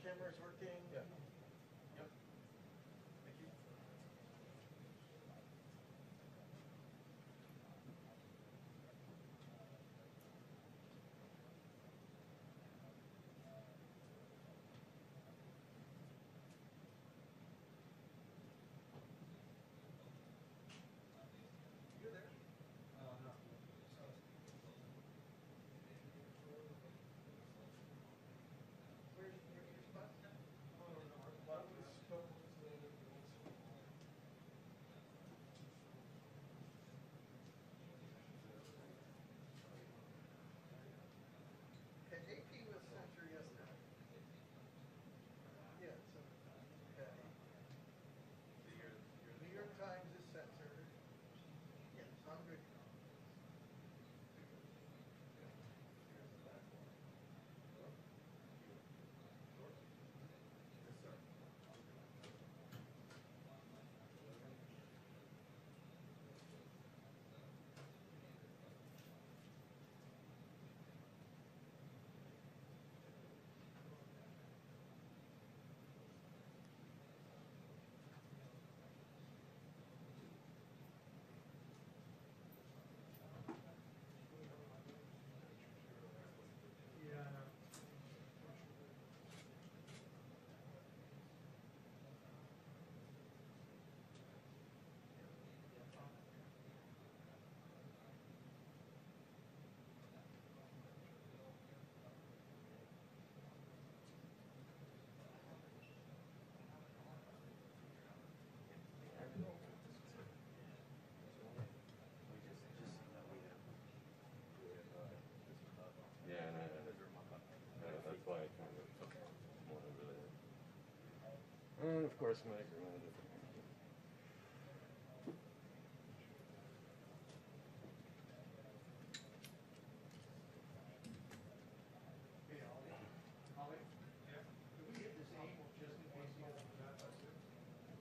camera's working? Yeah. Yep. Thank you. You there? No. Where's your spot? Oh, no, what was Okay, AP was censor yesterday. Yeah, so, okay. New York Times is censored. Yeah, so I'm good. Here's the back one. Yes, sir. Yeah, I know. Yeah, that's why I kind of went over there. And of course, Mike ran a different. Hey, Ollie. Ollie? Yeah. Could we hit this aim just in case he doesn't have us?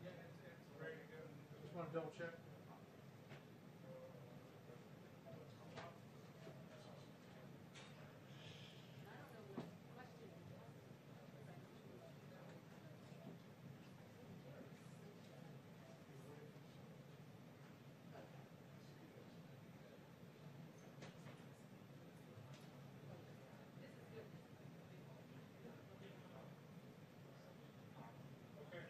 Yeah, it's ready to go. Just want to double check. I don't know what question you asked. This is good. Okay.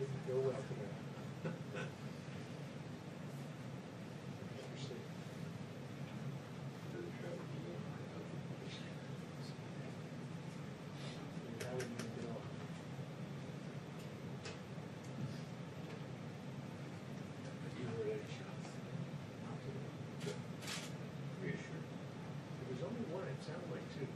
Didn't go well today. How would you get off? You were at There was only one, it sounded like two.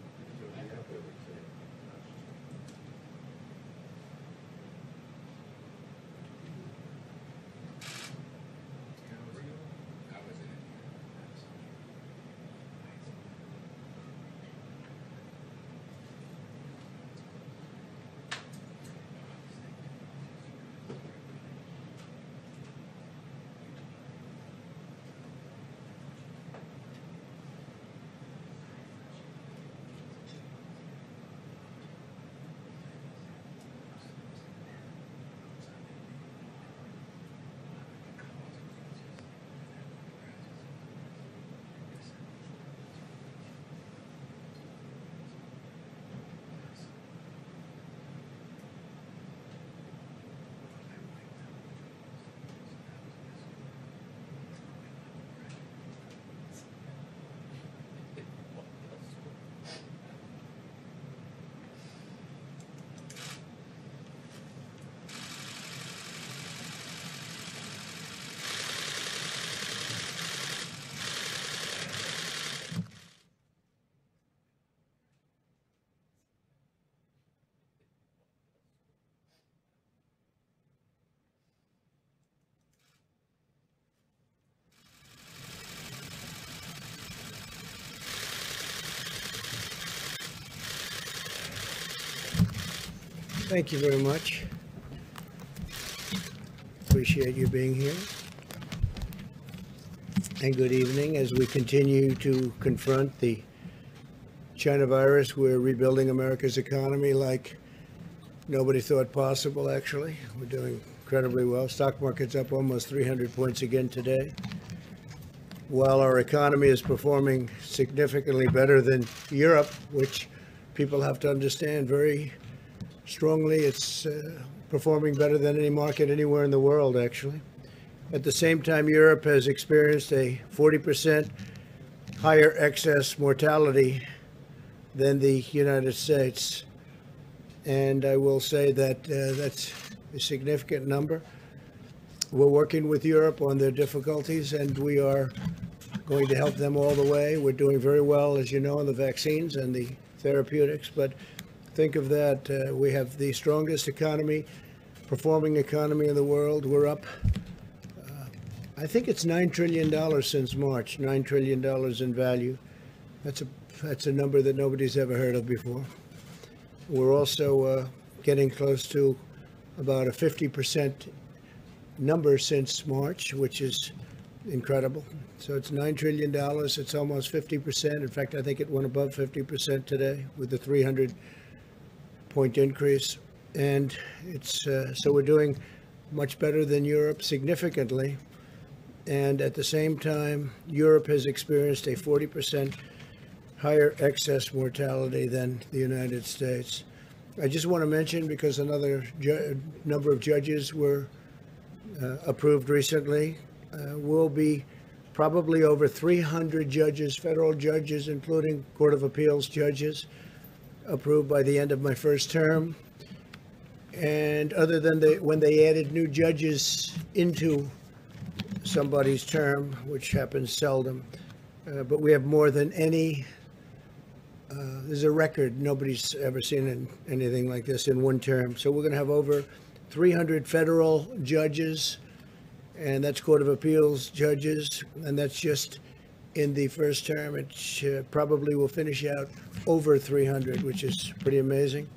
Thank you very much. Appreciate you being here. And good evening. As we continue to confront the China virus, we're rebuilding America's economy like nobody thought possible, actually. We're doing incredibly well. Stock market's up almost 300 points again today. While our economy is performing significantly better than Europe, which people have to understand very strongly, it's performing better than any market anywhere in the world, actually. At the same time, Europe has experienced a 40% higher excess mortality than the United States. And I will say that that's a significant number. We're working with Europe on their difficulties, and we are going to help them all the way. We're doing very well, as you know, in the vaccines and the therapeutics, but think of that. We have the strongest economy, performing economy in the world. We're up, I think it's $9 trillion since March, $9 trillion in value. That's a number that nobody's ever heard of before. We're also getting close to about a 50% number since March, which is incredible. So it's $9 trillion. It's almost 50%. In fact, I think it went above 50% today with the 300-point increase. And it's so we're doing much better than Europe, significantly. And at the same time, Europe has experienced a 40% higher excess mortality than the United States. I just want to mention, because another number of judges were approved recently, will be probably over 300 judges, federal judges, including Court of Appeals judges, approved by the end of my first term. And other than when they added new judges into somebody's term, which happens seldom, but we have more than any. There's a record. Nobody's ever seen anything like this in one term. So we're going to have over 300 federal judges, and that's Court of Appeals judges, and that's just in the first term. It probably will finish out over 300, which is pretty amazing.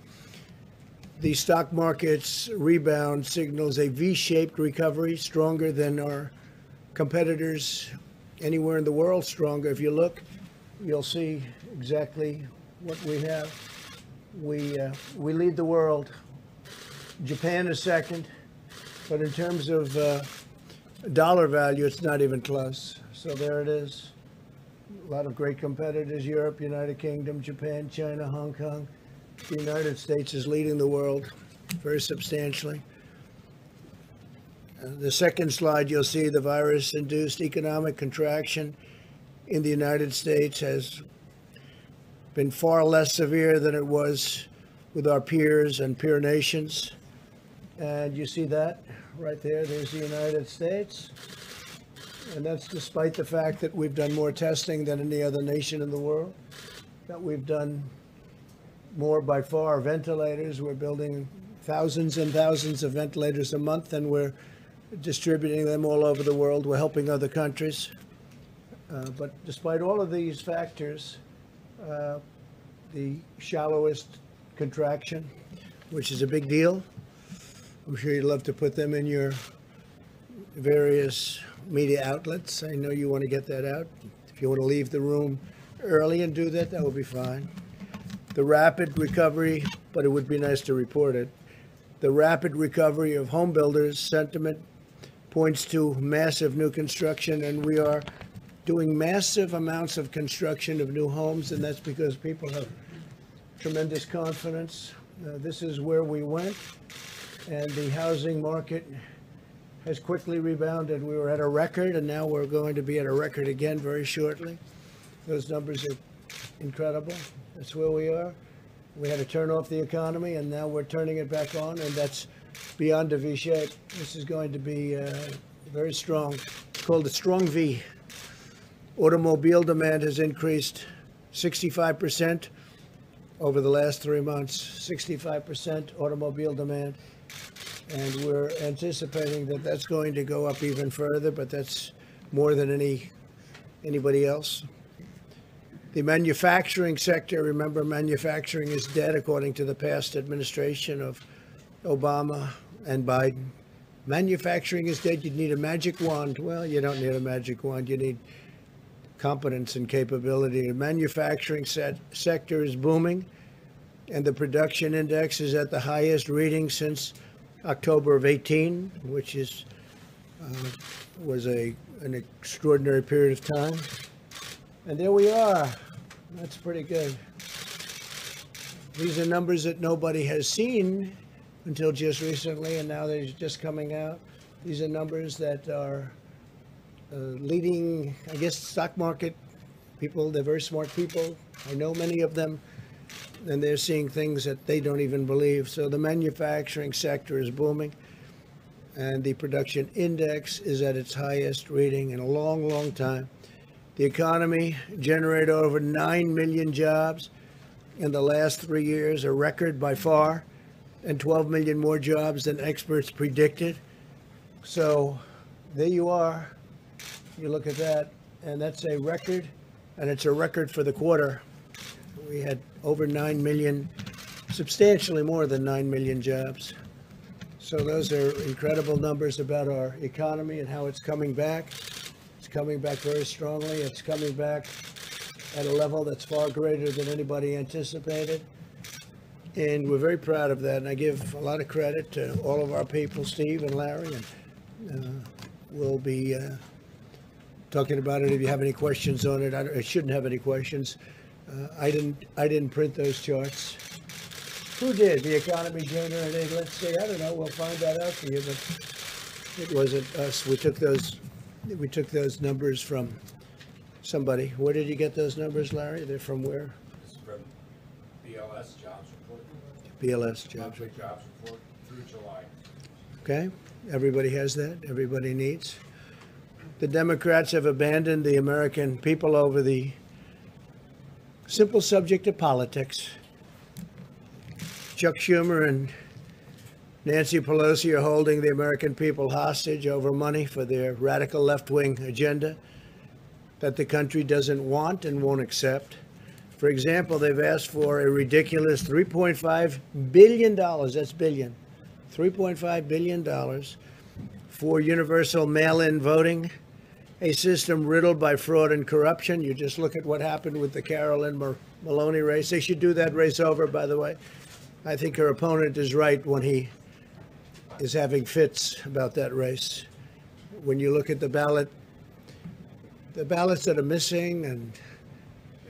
The stock market's rebound signals a V-shaped recovery, stronger than our competitors anywhere in the world, stronger. If you look, you'll see exactly what we have. We lead the world. Japan is second, but in terms of dollar value, it's not even close. So there it is. A lot of great competitors: Europe, United Kingdom, Japan, China, Hong Kong. The United States is leading the world very substantially. The second slide, you'll see the virus-induced economic contraction in the United States has been far less severe than it was with our peers and peer nations. And you see that right there. There's the United States. And that's despite the fact that we've done more testing than any other nation in the world, that we've done more by far ventilators. We're building thousands and thousands of ventilators a month, and we're distributing them all over the world. We're helping other countries. But despite all of these factors, the shallowest contraction, which is a big deal. I'm sure you'd love to put them in your various media outlets. I know you want to get that out. If you want to leave the room early and do that, that would be fine. The rapid recovery, but it would be nice to report it. The rapid recovery of home builders sentiment points to massive new construction, and we are doing massive amounts of construction of new homes, and that's because people have tremendous confidence. This is where we went, and the housing market has quickly rebounded. We were at a record, and now we're going to be at a record again very shortly. Those numbers are incredible. That's where we are. We had to turn off the economy, and now we're turning it back on, and that's beyond a V shape. This is going to be very strong. It's called a strong V. Automobile demand has increased 65% over the last 3 months. 65% automobile demand. And we're anticipating that that's going to go up even further, but that's more than anybody else. The manufacturing sector, remember, manufacturing is dead according to the past administration of Obama and Biden. Manufacturing is dead. You need a magic wand. Well, you don't need a magic wand. You need competence and capability. The manufacturing sector is booming, and the production index is at the highest reading since October of 18, which was an extraordinary period of time. And there we are. That's pretty good. These are numbers that nobody has seen until just recently, and now they're just coming out. These are numbers that are leading, I guess, stock market people. They're very smart people. I know many of them, and they're seeing things that they don't even believe. So the manufacturing sector is booming, and the production index is at its highest reading in a long, long time. The economy generated over 9 million jobs in the last 3 years, a record by far, and 12 million more jobs than experts predicted. So there you are. You look at that, and that's a record, and it's a record for the quarter. We had over 9 million, substantially more than 9 million jobs. So those are incredible numbers about our economy and how it's coming back. It's coming back very strongly. It's coming back at a level that's far greater than anybody anticipated. And we're very proud of that. And I give a lot of credit to all of our people, Steve and Larry, and we'll be talking about it if you have any questions on it. I shouldn't have any questions. I didn't print those charts. Who did? The economy generated, let's see, I don't know, we'll find that out for you, but it wasn't us. We took those numbers from somebody. Where did you get those numbers, Larry? They're from where? This is from BLS Jobs Report. BLS Jobs. Monthly Jobs Report through July. Okay, everybody has that, everybody needs. The Democrats have abandoned the American people over the simple subject of politics. Chuck Schumer and Nancy Pelosi are holding the American people hostage over money for their radical left-wing agenda that the country doesn't want and won't accept. For example, they've asked for a ridiculous $3.5 billion, that's billion, $3.5 billion for universal mail-in voting, a system riddled by fraud and corruption. You just look at what happened with the Carolyn Maloney race. They should do that race over, by the way. I think her opponent is right when he is having fits about that race. When you look at the ballots that are missing and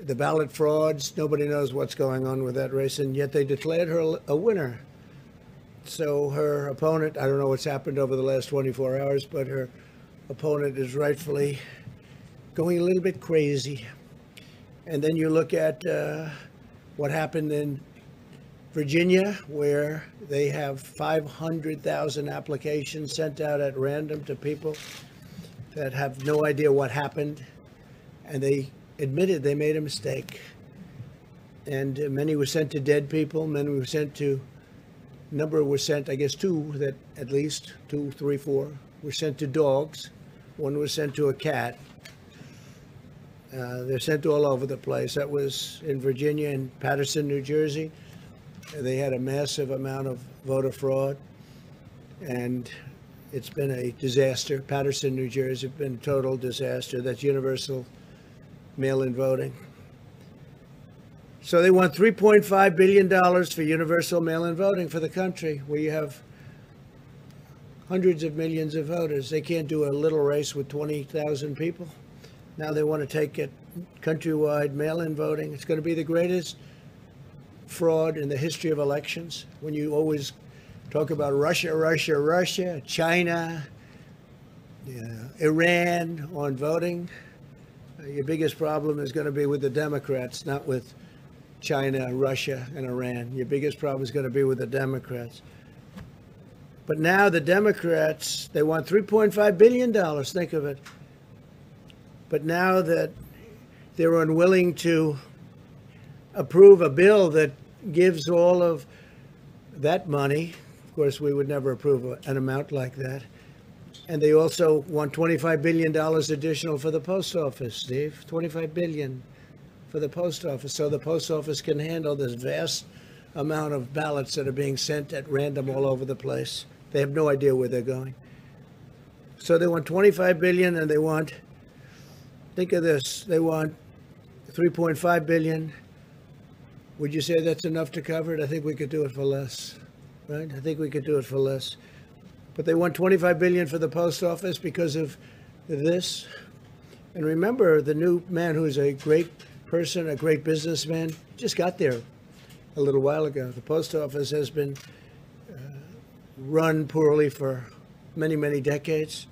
the ballot frauds, nobody knows what's going on with that race, and yet they declared her a winner. So her opponent, I don't know what's happened over the last 24 hours, but her opponent is rightfully going a little bit crazy. And then you look at what happened in Virginia, where they have 500,000 applications sent out at random to people that have no idea what happened. And they admitted they made a mistake. And many were sent to dead people, many were sent to, number were sent, I guess two, that at least, 2, 3, 4, were sent to dogs. One was sent to a cat. They're sent all over the place. That was in Virginia and Paterson, New Jersey. They had a massive amount of voter fraud, and it's been a disaster. Paterson, New Jersey, has been a total disaster. That's universal mail-in voting. So they want $3.5 billion for universal mail-in voting for the country, where you have hundreds of millions of voters. They can't do a little race with 20,000 people. Now they want to take it countrywide mail-in voting. It's going to be the greatest fraud in the history of elections. When you always talk about Russia, Russia, Russia, China, Iran on voting, your biggest problem is going to be with the Democrats, not with China, Russia, and Iran. Your biggest problem is going to be with the Democrats. But now the Democrats, they want $3.5 billion, think of it. But now that they're unwilling to approve a bill that gives all of that money, of course, we would never approve an amount like that. And they also want $25 billion additional for the post office, Steve. $25 billion for the post office, so the post office can handle this vast amount of ballots that are being sent at random all over the place. They have no idea where they're going. So they want $25 billion, and they want, think of this, they want $3.5 billion. Would you say that's enough to cover it? I think we could do it for less, right? I think we could do it for less. But they want $25 billion for the post office because of this. And remember, the new man, who's a great person, a great businessman, just got there a little while ago. The post office has been run poorly for many, many decades.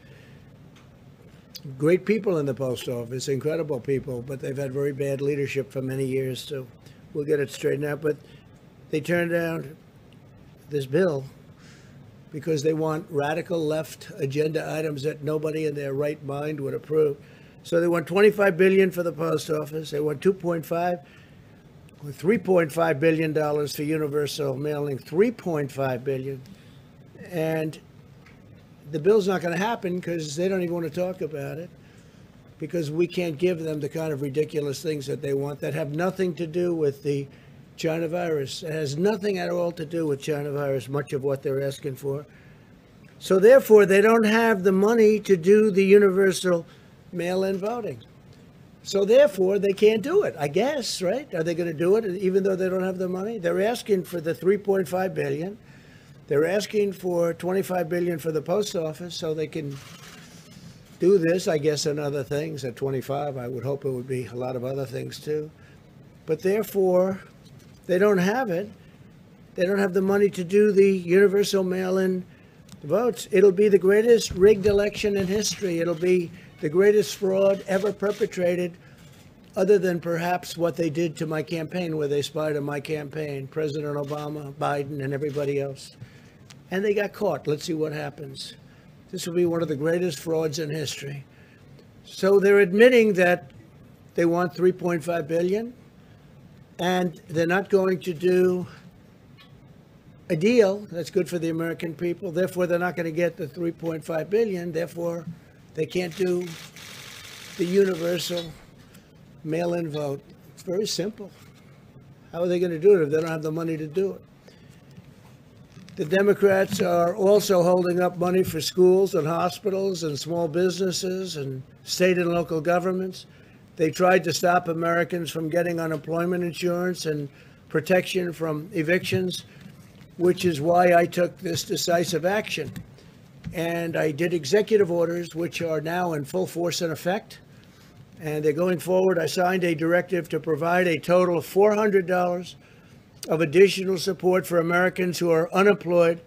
Great people in the post office, incredible people, but they've had very bad leadership for many years, so we'll get it straightened out. But they turned down this bill because they want radical left agenda items that nobody in their right mind would approve. So they want $25 billion for the post office. They want $3.5 billion for universal mailing, $3.5 billion. And the bill's not going to happen because they don't even want to talk about it, because we can't give them the kind of ridiculous things that they want that have nothing to do with the China virus. It has nothing at all to do with China virus, much of what they're asking for. So therefore, they don't have the money to do the universal mail-in voting. So therefore, they can't do it, I guess, right? Are they going to do it even though they don't have the money? They're asking for the $3.5 billion. They're asking for $25 billion for the post office so they can do this, I guess, and other things. At 25, I would hope it would be a lot of other things too. But therefore, they don't have it. They don't have the money to do the universal mail-in votes. It'll be the greatest rigged election in history. It'll be the greatest fraud ever perpetrated, other than perhaps what they did to my campaign, where they spied on my campaign, President Obama, Biden, and everybody else. And they got caught. Let's see what happens. This will be one of the greatest frauds in history. So they're admitting that they want $3.5 billion, and they're not going to do a deal that's good for the American people. Therefore, they're not going to get the $3.5 billion. Therefore, they can't do the universal mail-in vote. It's very simple. How are they going to do it if they don't have the money to do it? The Democrats are also holding up money for schools and hospitals and small businesses and state and local governments. They tried to stop Americans from getting unemployment insurance and protection from evictions, which is why I took this decisive action. And I did executive orders, which are now in full force and effect. And they're going forward. I signed a directive to provide a total of $400 of additional support for Americans who are unemployed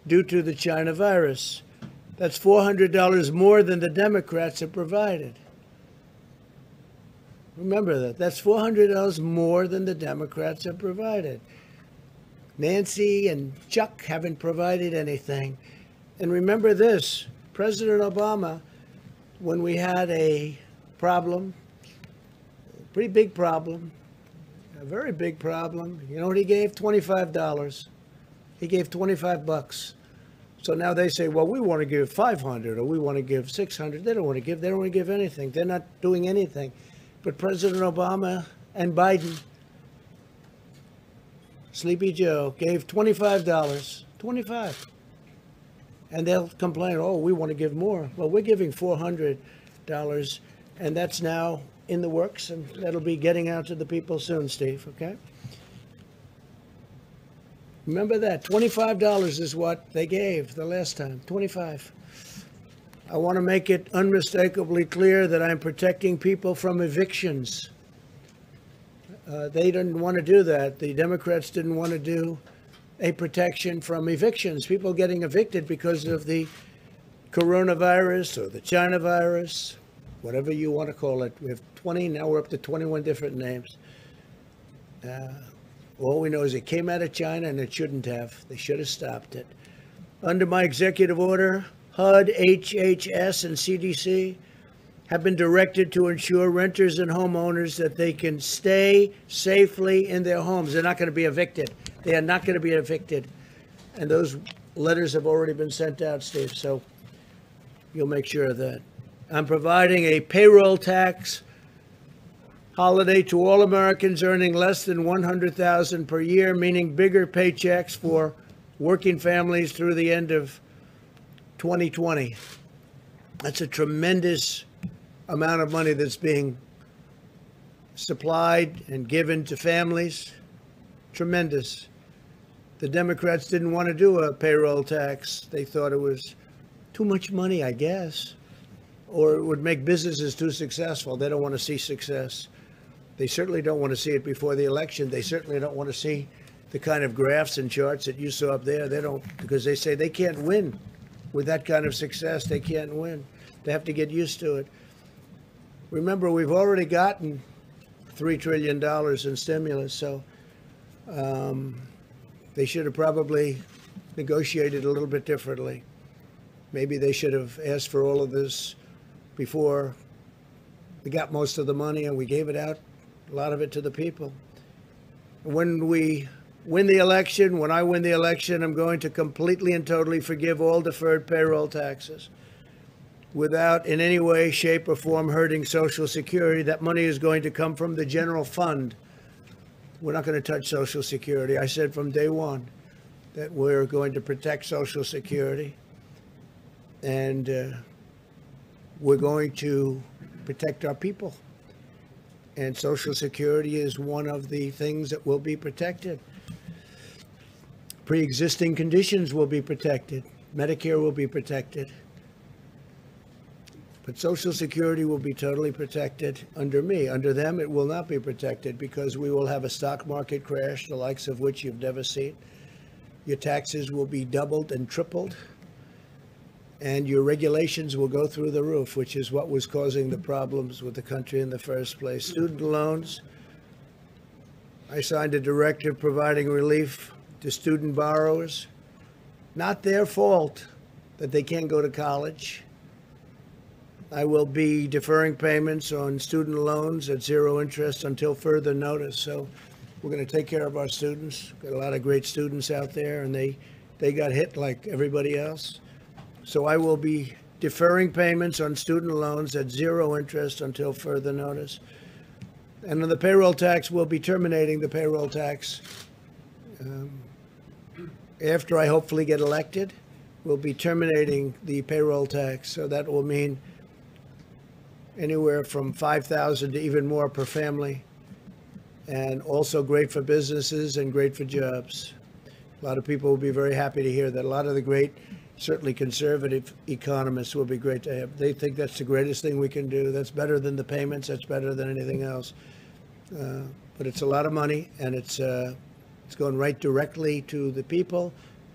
due to the China virus. That's $400 more than the Democrats have provided. Remember that. That's $400 more than the Democrats have provided. Nancy and Chuck haven't provided anything. And remember this, President Obama, when we had a problem, a pretty big problem, a very big problem, you know what he gave? $25. He gave $25. So now they say, well, we want to give 500 or we want to give 600. They don't want to give anything. They're not doing anything. But President Obama and Biden, Sleepy Joe, gave $25. 25. And they'll complain, oh, we want to give more. Well, we're giving $400, and that's now in the works, and that'll be getting out to the people soon, Steve, okay? Remember that, $25 is what they gave the last time, 25. I want to make it unmistakably clear that I'm protecting people from evictions. They didn't want to do that. The Democrats didn't want to do a protection from evictions, people getting evicted because of the coronavirus or the China virus, whatever you want to call it. We have 20, now we're up to 21 different names. All we know is it came out of China and it shouldn't have. They should have stopped it. Under my executive order, HUD, HHS, and CDC have been directed to ensure renters and homeowners that they can stay safely in their homes. They're not going to be evicted. They are not going to be evicted. And those letters have already been sent out, Steve, so you'll make sure of that. I'm providing a payroll tax holiday to all Americans earning less than $100,000 per year, meaning bigger paychecks for working families through the end of 2020. That's a tremendous amount of money that's being supplied and given to families. Tremendous. The Democrats didn't want to do a payroll tax. They thought it was too much money, I guess, or it would make businesses too successful. They don't want to see success. They certainly don't want to see it before the election. They certainly don't want to see the kind of graphs and charts that you saw up there. They don't, because they say they can't win with that kind of success. They can't win. They have to get used to it. Remember, we've already gotten $3 trillion in stimulus, so they should have probably negotiated a little bit differently. Maybe they should have asked for all of this before we got most of the money and we gave it out, a lot of it to the people. When we win the election, when I win the election, I'm going to completely and totally forgive all deferred payroll taxes without in any way, shape, or form hurting Social Security. That money is going to come from the general fund. We're not going to touch Social Security. I said from day one that we're going to protect Social Security, and we're going to protect our people. And Social Security is one of the things that will be protected. Pre-existing conditions will be protected. Medicare will be protected. But Social Security will be totally protected under me. Under them, it will not be protected because we will have a stock market crash, the likes of which you've never seen. Your taxes will be doubled and tripled, and your regulations will go through the roof, which is what was causing the problems with the country in the first place. Student loans, I signed a directive providing relief to student borrowers. Not their fault that they can't go to college. I will be deferring payments on student loans at zero interest until further notice. So we're going to take care of our students. Got a lot of great students out there, and they got hit like everybody else. So I will be deferring payments on student loans at zero interest until further notice. And on the payroll tax, we'll be terminating the payroll tax after I hopefully get elected. We'll be terminating the payroll tax. So that will mean anywhere from $5,000 to even more per family, and also great for businesses and great for jobs. A lot of people will be very happy to hear that. A lot of the great, certainly conservative economists will be great to have. They think that's the greatest thing we can do. That's better than the payments. That's better than anything else. But it's a lot of money, and it's going right directly to the people,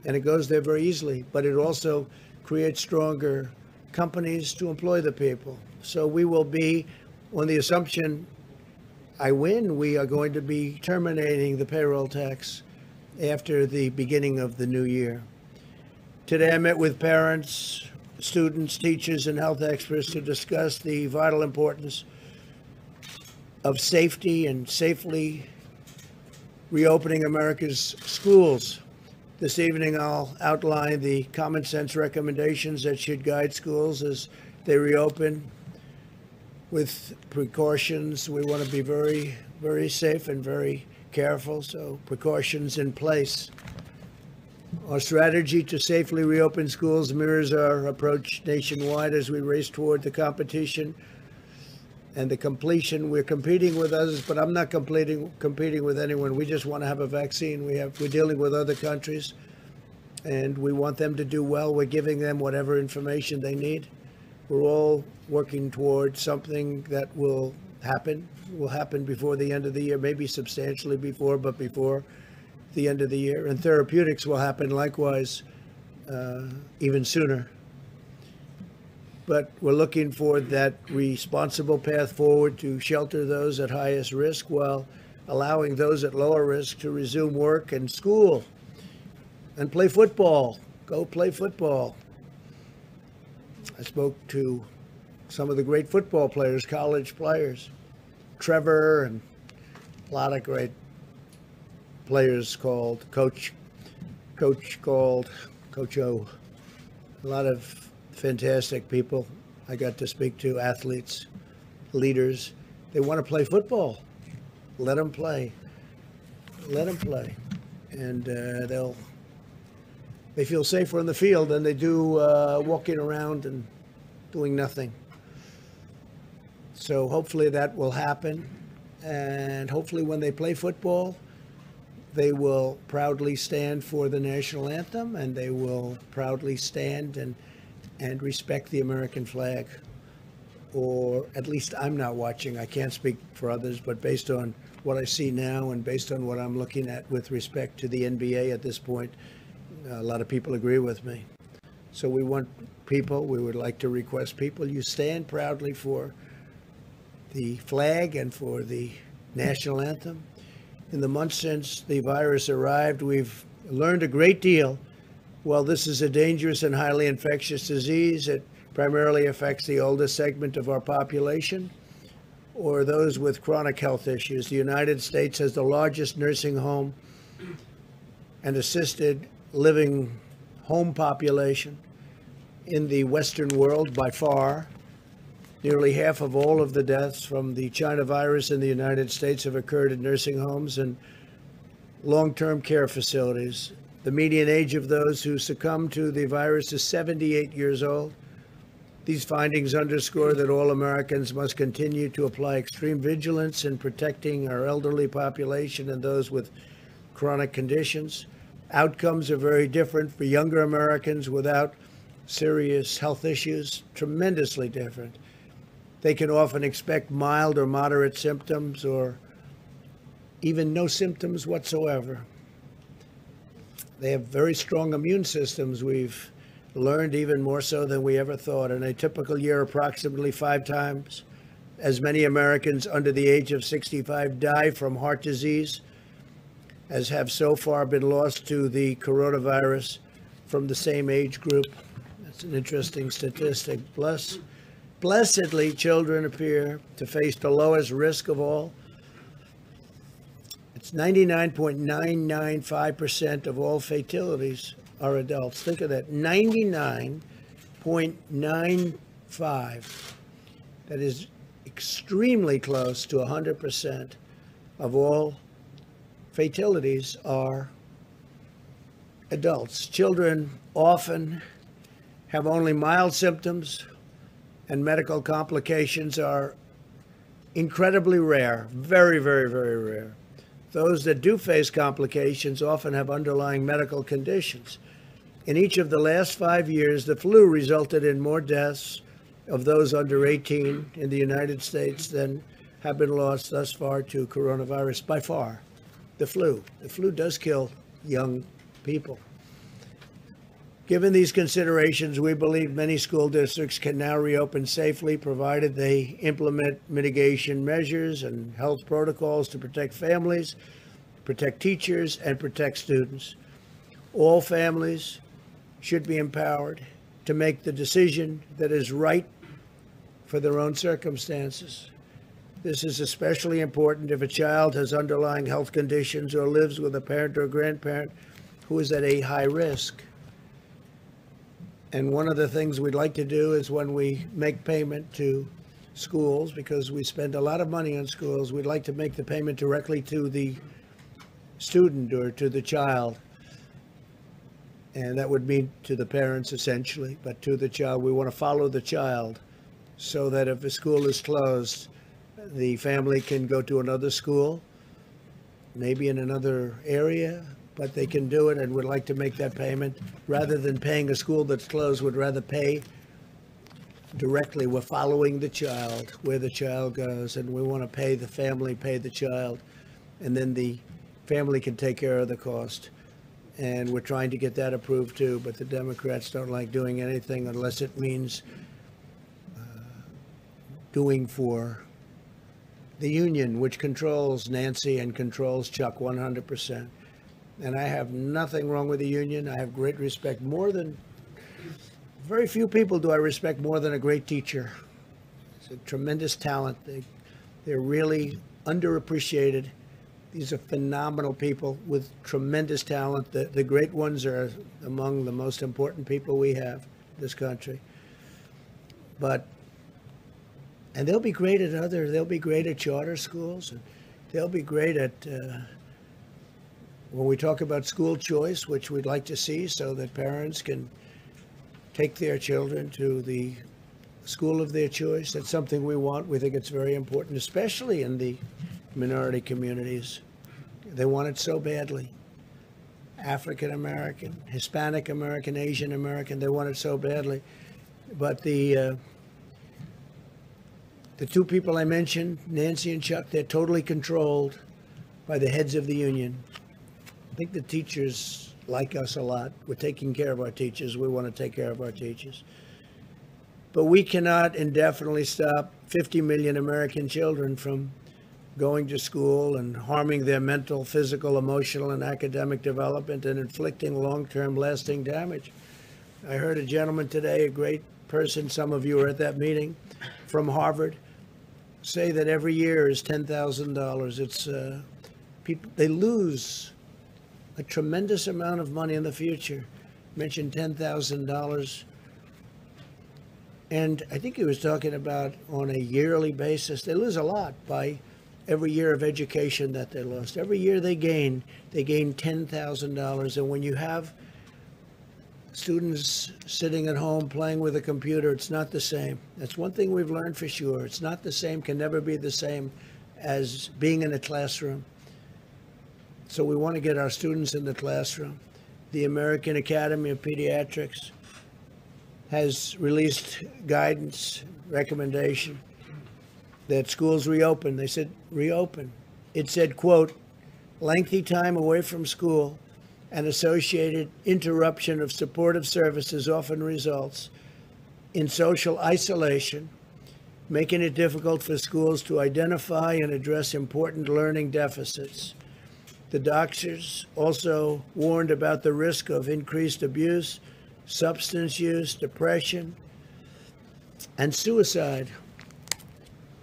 and it goes there very easily, but it also creates stronger companies to employ the people. So we will be, on the assumption I win, we are going to be terminating the payroll tax after the beginning of the new year. Today I met with parents, students, teachers, and health experts to discuss the vital importance of safety and safely reopening America's schools. This evening I'll outline the common sense recommendations that should guide schools as they reopen with precautions. We want to be very, very safe and very careful, so precautions in place. Our strategy to safely reopen schools mirrors our approach nationwide as we race toward the competition and the completion. We're competing with others, but I'm not competing with anyone. We just want to have a vaccine. We're dealing with other countries, and we want them to do well. We're giving them whatever information they need. We're all working toward something that will happen before the end of the year, maybe substantially before, but before the end of the year. And therapeutics will happen likewise even sooner. But we're looking for that responsible path forward to shelter those at highest risk while allowing those at lower risk to resume work and school and play football. Go play football. I spoke to some of the great football players, college players, Trevor, and a lot of great players called Coach O. A lot of fantastic people I got to speak to, athletes, leaders. They want to play football. Let them play. Let them play. And they feel safer on the field than they do walking around and doing nothing. So hopefully that will happen. And hopefully when they play football, they will proudly stand for the national anthem, and they will proudly stand and respect the American flag. Or at least I'm not watching. I can't speak for others, but based on what I see now and based on what I'm looking at with respect to the NBA at this point, a lot of people agree with me. So we would like to request people, you stand proudly for the flag and for the national anthem. In the months since the virus arrived, we've learned a great deal. While this is a dangerous and highly infectious disease, it primarily affects the oldest segment of our population or those with chronic health issues. The United States has the largest nursing home and assisted living home population in the Western world by far. Nearly half of all of the deaths from the China virus in the United States have occurred in nursing homes and long-term care facilities. The median age of those who succumb to the virus is 78 years old. These findings underscore that all Americans must continue to apply extreme vigilance in protecting our elderly population and those with chronic conditions. Outcomes are very different for younger Americans without serious health issues, tremendously different. They can often expect mild or moderate symptoms or even no symptoms whatsoever. They have very strong immune systems. We've learned even more so than we ever thought. In a typical year, approximately 5 times as many Americans under the age of 65 die from heart disease as have so far been lost to the coronavirus from the same age group. That's an interesting statistic. Blessedly, children appear to face the lowest risk of all. It's 99.995% of all fatalities are adults. Think of that, 99.95. That is extremely close to 100% of all fatalities are adults. Children often have only mild symptoms, and medical complications are incredibly rare, very, very, very rare. Those that do face complications often have underlying medical conditions. In each of the last 5 years, the flu resulted in more deaths of those under 18 in the United States than have been lost thus far to coronavirus by far. The flu does kill young people. Given these considerations, we believe many school districts can now reopen safely, provided they implement mitigation measures and health protocols to protect families, protect teachers, and protect students. All families should be empowered to make the decision that is right for their own circumstances. This is especially important if a child has underlying health conditions or lives with a parent or grandparent who is at a high risk. And one of the things we'd like to do is when we make payment to schools, because we spend a lot of money on schools, we'd like to make the payment directly to the student or to the child. And that would mean to the parents essentially, but to the child. We want to follow the child so that if a school is closed, the family can go to another school, maybe in another area, but they can do it, and would like to make that payment. Rather than paying a school that's closed, would rather pay directly. We're following the child, where the child goes, and we want to pay the family, pay the child, and then the family can take care of the cost. And we're trying to get that approved too, but the Democrats don't like doing anything unless it means doing for the union, which controls Nancy and controls Chuck 100%. And I have nothing wrong with the union. I have great respect. Very few people do I respect more than a great teacher. It's a tremendous talent. They're really underappreciated. These are phenomenal people with tremendous talent. The great ones are among the most important people we have in this country. And they'll be great at charter schools, and they'll be great at, when we talk about school choice, which we'd like to see so that parents can take their children to the school of their choice. That's something we want. We think it's very important, especially in the minority communities. They want it so badly. African American, Hispanic American, Asian American, they want it so badly. But the two people I mentioned, Nancy and Chuck, they're totally controlled by the heads of the union. I think the teachers like us a lot. We're taking care of our teachers. We want to take care of our teachers. But we cannot indefinitely stop 50 million American children from going to school and harming their mental, physical, emotional, and academic development and inflicting long-term lasting damage. I heard a gentleman today, a great person, some of you were at that meeting, from Harvard, say that every year is $10,000. It's people, they lose a tremendous amount of money in the future. Mentioned $10,000. And I think he was talking about on a yearly basis, they lose a lot by every year of education that they lost. Every year they gain $10,000. And when you have students sitting at home playing with a computer, it's not the same. That's one thing we've learned for sure. It's not the same, can never be the same as being in a classroom. So we want to get our students in the classroom. The American Academy of Pediatrics has released guidance, recommendation that schools reopen. They said reopen. It said, quote, lengthy time away from school and associated interruption of supportive services often results in social isolation, making it difficult for schools to identify and address important learning deficits. The doctors also warned about the risk of increased abuse, substance use, depression, and suicide.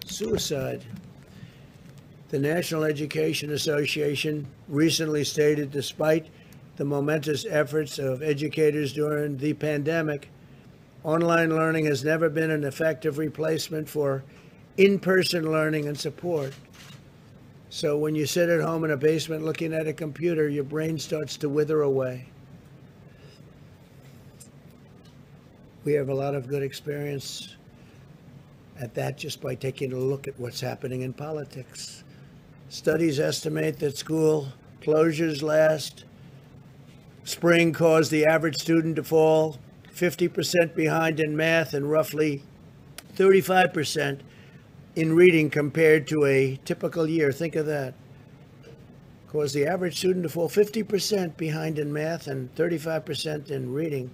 Suicide. The National Education Association recently stated, despite the momentous efforts of educators during the pandemic, online learning has never been an effective replacement for in-person learning and support. So when you sit at home in a basement looking at a computer, your brain starts to wither away. We have a lot of good experience at that just by taking a look at what's happening in politics. Studies estimate that school closures last spring caused the average student to fall 50% behind in math and roughly 35% in reading compared to a typical year. Think of that. Caused the average student to fall 50% behind in math and 35% in reading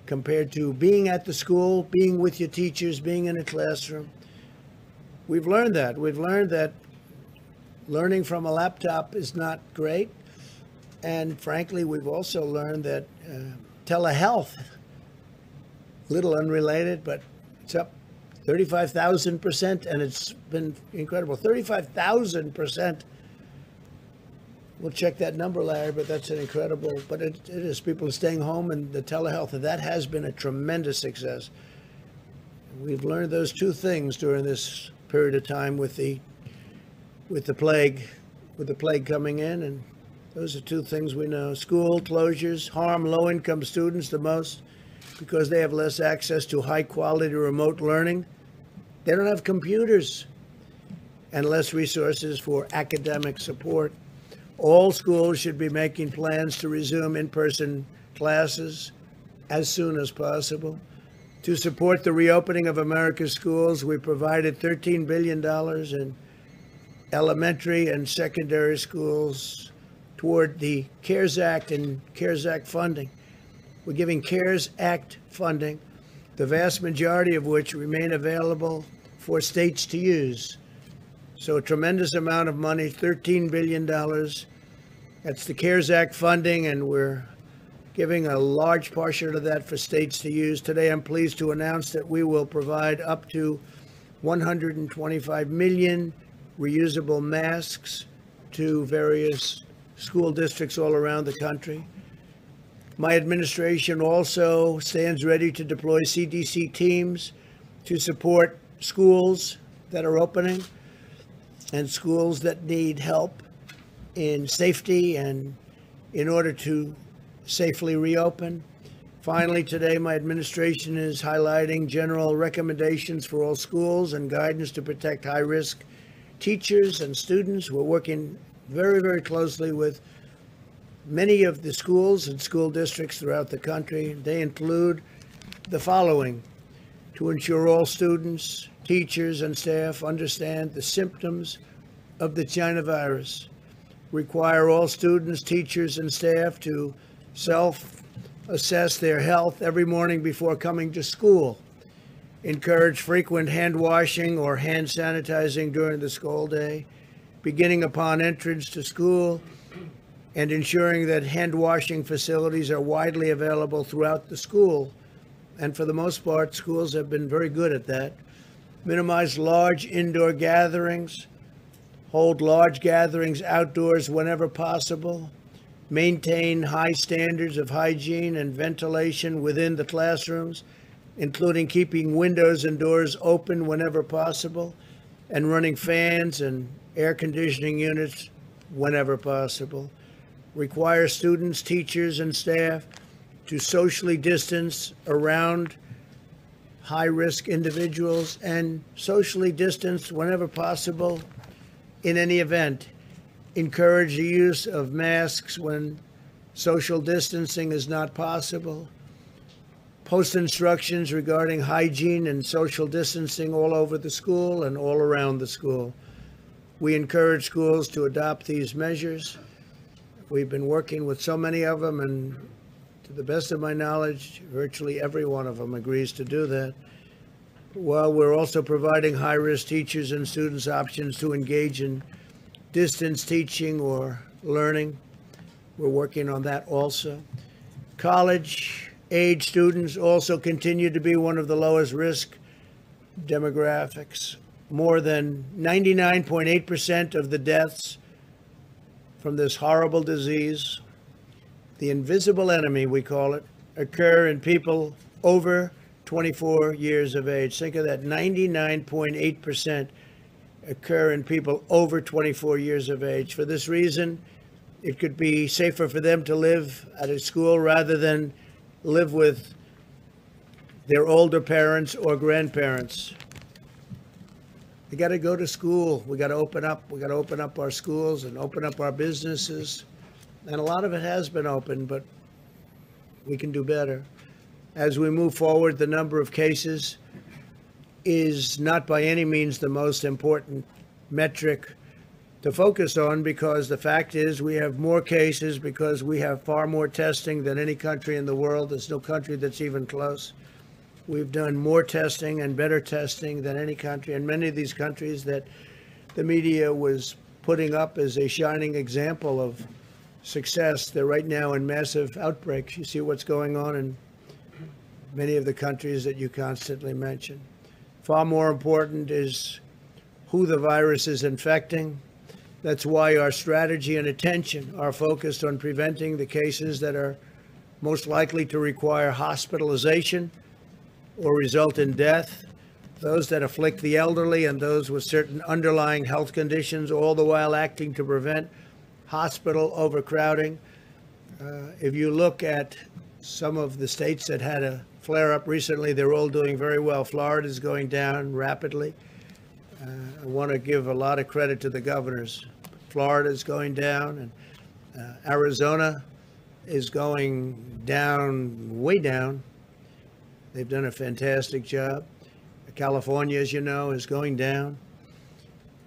compared to being at the school, being with your teachers, being in a classroom. We've learned that. We've learned that learning from a laptop is not great. And frankly, we've also learned that telehealth, little unrelated, but it's up 35,000%, and it's been incredible. 35,000%. We'll check that number, Larry, but that's an incredible, but it is. People are staying home, and the telehealth, and that has been a tremendous success. We've learned those two things during this period of time with the plague coming in, and those are two things we know. School closures harm low-income students the most because they have less access to high-quality remote learning. They don't have computers and less resources for academic support. All schools should be making plans to resume in-person classes as soon as possible. To support the reopening of America's schools, we provided $13 billion in elementary and secondary schools toward the CARES Act and CARES Act funding. We're giving CARES Act funding, the vast majority of which remain available for states to use. So a tremendous amount of money, $13 billion. That's the CARES Act funding, and we're giving a large portion of that for states to use. Today, I'm pleased to announce that we will provide up to 125 million reusable masks to various school districts all around the country. My administration also stands ready to deploy CDC teams to support schools that are opening and schools that need help in safety and in order to safely reopen. Finally, today, my administration is highlighting general recommendations for all schools and guidance to protect high-risk teachers and students. We're working very, very closely with many of the schools and school districts throughout the country. They include the following: to ensure all students, teachers, and staff understand the symptoms of the China virus, require all students, teachers, and staff to self-assess their health every morning before coming to school, encourage frequent hand washing or hand sanitizing during the school day, beginning upon entrance to school, and ensuring that hand washing facilities are widely available throughout the school. And for the most part, schools have been very good at that. Minimize large indoor gatherings, hold large gatherings outdoors whenever possible, maintain high standards of hygiene and ventilation within the classrooms, including keeping windows and doors open whenever possible, and running fans and air conditioning units whenever possible. Require students, teachers, and staff to socially distance around high-risk individuals and socially distance whenever possible in any event. Encourage the use of masks when social distancing is not possible. Post instructions regarding hygiene and social distancing all over the school and all around the school. We encourage schools to adopt these measures. We've been working with so many of them, and to the best of my knowledge, virtually every one of them agrees to do that. While we're also providing high-risk teachers and students options to engage in distance teaching or learning, we're working on that also. College-age students also continue to be one of the lowest risk demographics. More than 99.8% of the deaths from this horrible disease, the invisible enemy, we call it, occur in people over 24 years of age. Think of that, 99.8% occur in people over 24 years of age. For this reason, it could be safer for them to live at a school rather than live with their older parents or grandparents. We got to go to school. We got to open up. We got to open up our schools and open up our businesses. And a lot of it has been open, but we can do better. As we move forward, the number of cases is not by any means the most important metric to focus on, because the fact is we have more cases because we have far more testing than any country in the world. There's no country that's even close. We've done more testing and better testing than any country, and many of these countries that the media was putting up as a shining example of success, they're right now in massive outbreaks. You see what's going on in many of the countries that you constantly mention. Far more important is who the virus is infecting. That's why our strategy and attention are focused on preventing the cases that are most likely to require hospitalization or result in death, those that afflict the elderly and those with certain underlying health conditions, all the while acting to prevent hospital overcrowding. If you look at some of the states that had a flare-up recently, they're all doing very well. Florida is going down rapidly. I want to give a lot of credit to the governors. Florida is going down, and Arizona is going down, way down. They've done a fantastic job. California, as you know, is going down.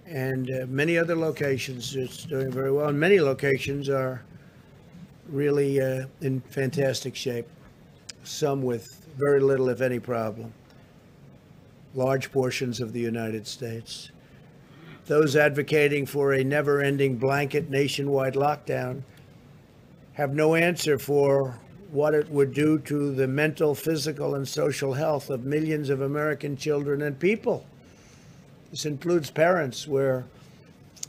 And many other locations, it's doing very well. And many locations are really in fantastic shape, some with very little, if any, problem. Large portions of the United States. Those advocating for a never-ending blanket nationwide lockdown have no answer for what it would do to the mental, physical, and social health of millions of American children and people. This includes parents where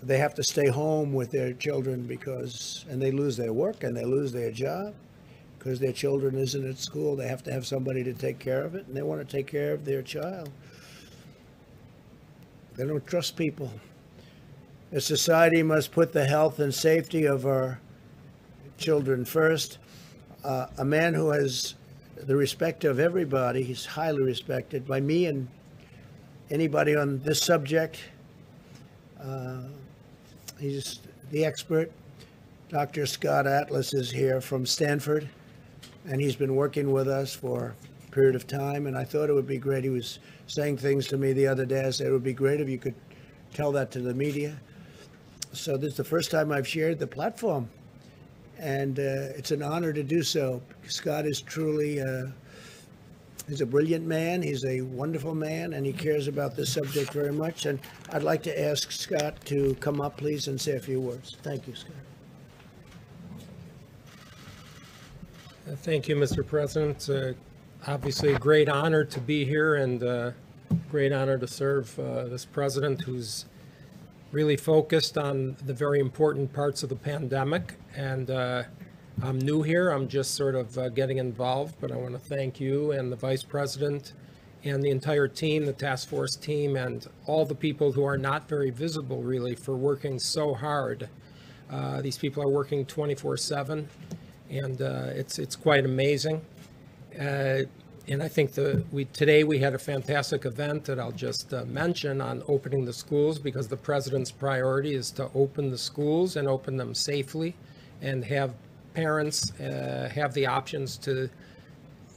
they have to stay home with their children and they lose their work and they lose their job because their children isn't at school. They have to have somebody to take care of it, and they want to take care of their child. They don't trust people. A society must put the health and safety of our children first. A man who has the respect of everybody, he's highly respected by me and anybody on this subject. He's the expert. Dr. Scott Atlas is here from Stanford, and he's been working with us for a period of time, and I thought it would be great. He was saying things to me the other day. I said it would be great if you could tell that to the media. So this is the first time I've shared the platform, and it's an honor to do so. Scott is truly, he's a brilliant man, he's a wonderful man, and he cares about this subject very much. And I'd like to ask Scott to come up, please, and say a few words. Thank you, Scott. Thank you, Mr. President. Obviously a great honor to be here, and great honor to serve this president who's really focused on the very important parts of the pandemic. And I'm new here. I'm just sort of getting involved, but I want to thank you and the Vice President and the entire team, the task force team, and all the people who are not very visible, really, for working so hard. These people are working 24/7, and it's quite amazing. And I think today we had a fantastic event that I'll just mention on opening the schools, because the president's priority is to open the schools and open them safely and have parents have the options to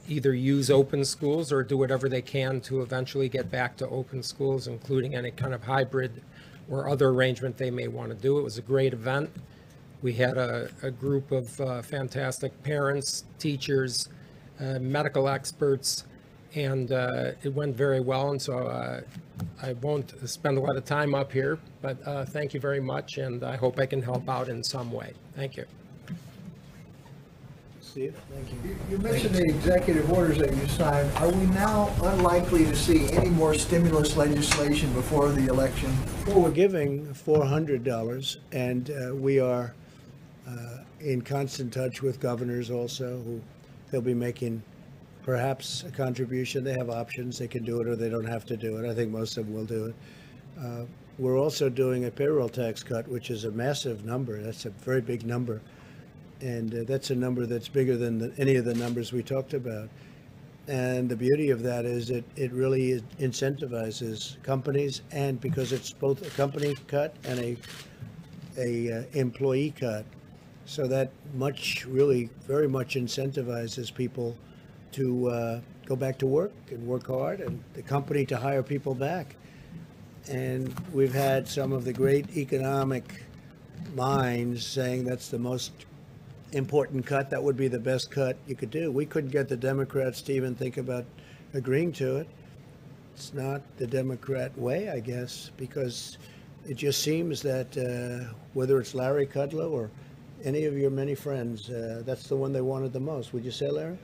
either use open schools or do whatever they can to eventually get back to open schools, including any kind of hybrid or other arrangement they may want to do. It was a great event. We had a group of fantastic parents, teachers, medical experts, and it went very well. And so I won't spend a lot of time up here, but thank you very much, and I hope I can help out in some way. Thank you. Steve, thank you. You mentioned the executive orders that you signed. Are we now unlikely to see any more stimulus legislation before the election? Well, we're giving $400, and we are in constant touch with governors also, who they'll be making perhaps a contribution. They have options. They can do it or they don't have to do it. I think most of them will do it. We're also doing a payroll tax cut, which is a massive number. That's a very big number. And that's a number that's bigger than any of the numbers we talked about. And the beauty of that is it really incentivizes companies, and because it's both a company cut and a employee cut, so that really very much incentivizes people to go back to work and work hard, and the company to hire people back. And we've had some of the great economic minds saying that's the most important cut. That would be the best cut you could do. We couldn't get the Democrats to even think about agreeing to it. It's not the Democrat way, I guess, because it just seems that whether it's Larry Kudlow or any of your many friends, that's the one they wanted the most. Would you say, Larry?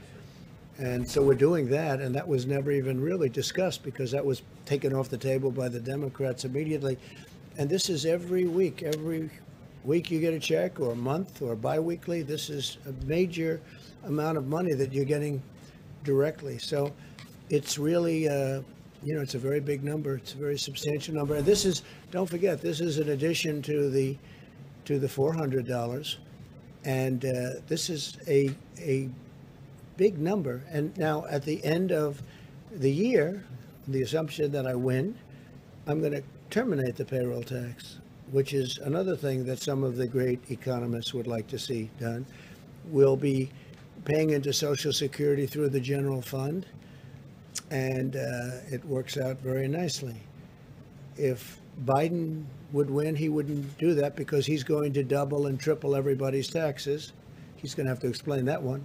And so we're doing that, and that was never even really discussed because that was taken off the table by the Democrats immediately. And this is every week you get a check, or a month, or biweekly. This is a major amount of money that you're getting directly. So it's really, it's a very big number. It's a very substantial number. And this is, don't forget, this is in addition to the $400. And this is a big number. And now at the end of the year, the assumption that I win, I'm going to terminate the payroll tax, which is another thing that some of the great economists would like to see done. We'll be paying into Social Security through the general fund, and it works out very nicely. If Biden would win, he wouldn't do that because he's going to double and triple everybody's taxes. He's going to have to explain that one.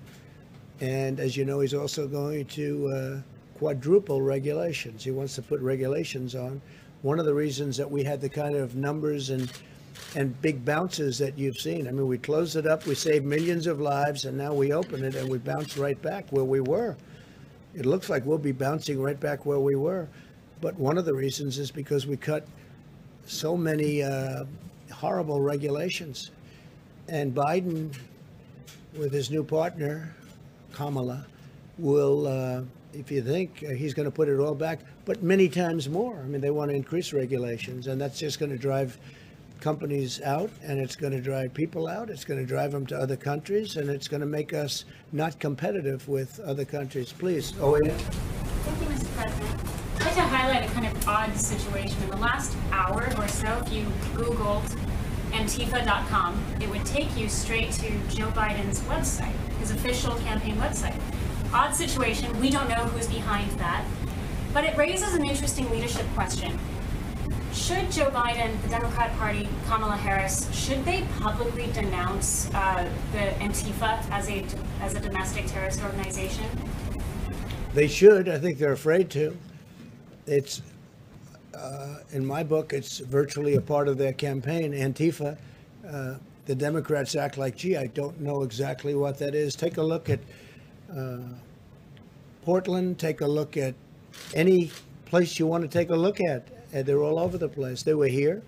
And as you know, he's also going to quadruple regulations. He wants to put regulations on. One of the reasons that we had the kind of numbers and big bounces that you've seen. I mean, we closed it up, we saved millions of lives, and now we open it and we bounce right back where we were. It looks like we'll be bouncing right back where we were. But one of the reasons is because we cut so many horrible regulations. And Biden, with his new partner, Kamala, will, if you think he's going to put it all back, but many times more. I mean, they want to increase regulations, and that's just going to drive companies out, and it's going to drive people out. It's going to drive them to other countries, and it's going to make us not competitive with other countries. Please, Owen. Thank you, Mr. President. I'd like to highlight a kind of odd situation. In the last hour or so, if you Googled Antifa.com, it would take you straight to Joe Biden's website, his official campaign website. Odd situation. We don't know who's behind that. But it raises an interesting leadership question. Should Joe Biden, the Democrat Party, Kamala Harris, should they publicly denounce the Antifa as a domestic terrorist organization? They should. I think they're afraid to. It's, in my book, it's virtually a part of their campaign, Antifa. The Democrats act like, gee, I don't know exactly what that is. Take a look at Portland. Take a look at any place you want to take a look at. And they're all over the place. They were here.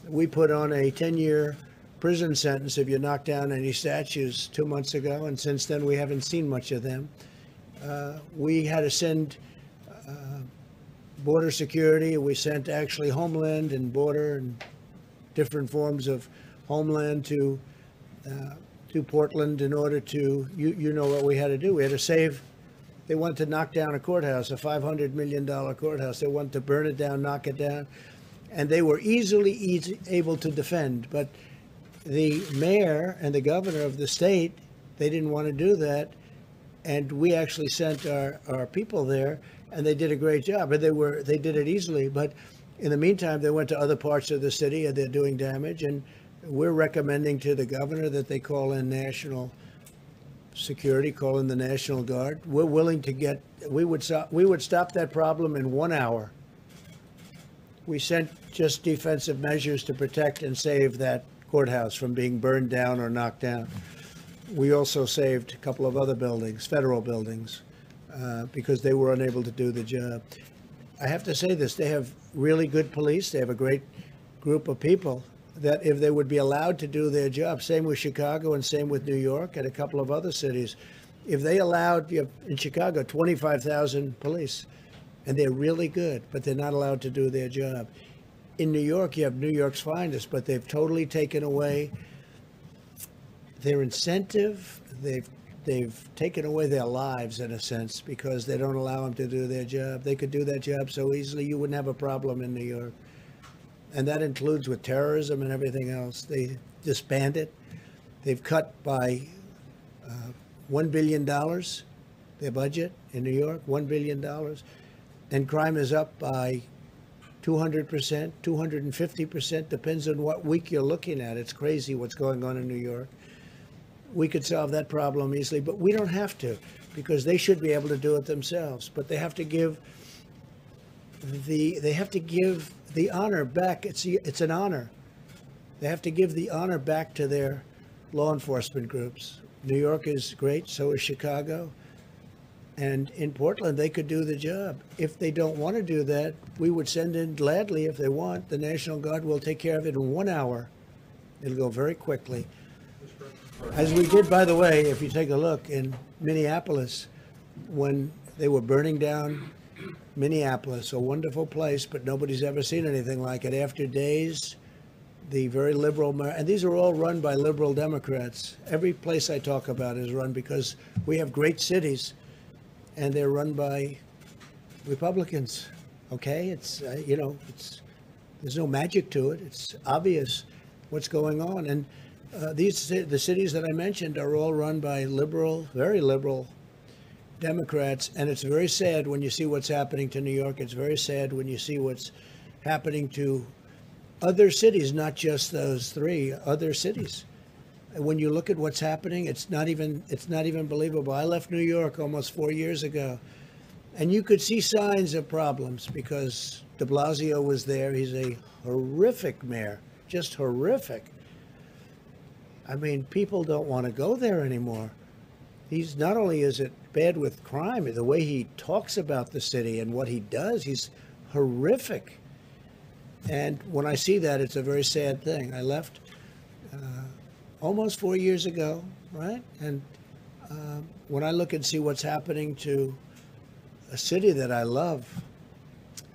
We put on a 10-year prison sentence if you knock down any statues 2 months ago, and since then we haven't seen much of them. We had to send border security. We sent actually Homeland and border and different forms of Homeland to Portland in order to, you know what we had to do. We had to save. They wanted to knock down a courthouse, a $500 million courthouse. They wanted to burn it down, knock it down. And they were easily able to defend. But the mayor and the governor of the state, they didn't want to do that. And we actually sent our people there, and they did a great job. And they did it easily. But in the meantime, they went to other parts of the city, and they're doing damage. And we're recommending to the governor that they call in national security, call in the National Guard. We're willing to we would stop that problem in 1 hour. We sent just defensive measures to protect and save that courthouse from being burned down or knocked down. We also saved a couple of other buildings, federal buildings, because they were unable to do the job. I have to say this, they have really good police. They have a great group of people that if they would be allowed to do their job, same with Chicago and same with New York and a couple of other cities, if they allowed, in Chicago, 25,000 police, and they're really good, but they're not allowed to do their job. In New York, you have New York's finest, but they've totally taken away their incentive. They've taken away their lives, in a sense, because they don't allow them to do their job. They could do that job so easily, you wouldn't have a problem in New York. And that includes with terrorism and everything else. They disband it. They've cut by $1 billion their budget in New York, $1 billion. And crime is up by 200%, 250%, depends on what week you're looking at. It's crazy what's going on in New York. We could solve that problem easily, but we don't have to, because they should be able to do it themselves. But they have to give the honor back. It's an honor. They have to give the honor back to their law enforcement groups. New York is great, so is Chicago. And in Portland, they could do the job. If they don't want to do that, we would send in gladly, if they want. The National Guard will take care of it in 1 hour. It'll go very quickly. As we did, by the way, if you take a look in Minneapolis, when they were burning down Minneapolis, a wonderful place, but nobody's ever seen anything like it. After days, the very liberal, and these are all run by liberal Democrats. Every place I talk about is run because we have great cities, and they're run by Republicans. Okay, it's there's no magic to it. It's obvious what's going on, and the cities that I mentioned are all run by liberal, very liberal Democrats, and it's very sad when you see what's happening to New York. It's very sad when you see what's happening to other cities, not just those three other cities. When you look at what's happening, it's not even believable. I left New York almost 4 years ago, and you could see signs of problems because de Blasio was there. He's a horrific mayor, just horrific. I mean, people don't want to go there anymore. He's not only is it bad with crime, the way he talks about the city and what he does, he's horrific. And when I see that, it's a very sad thing. I left almost 4 years ago, right? And when I look and see what's happening to a city that I love,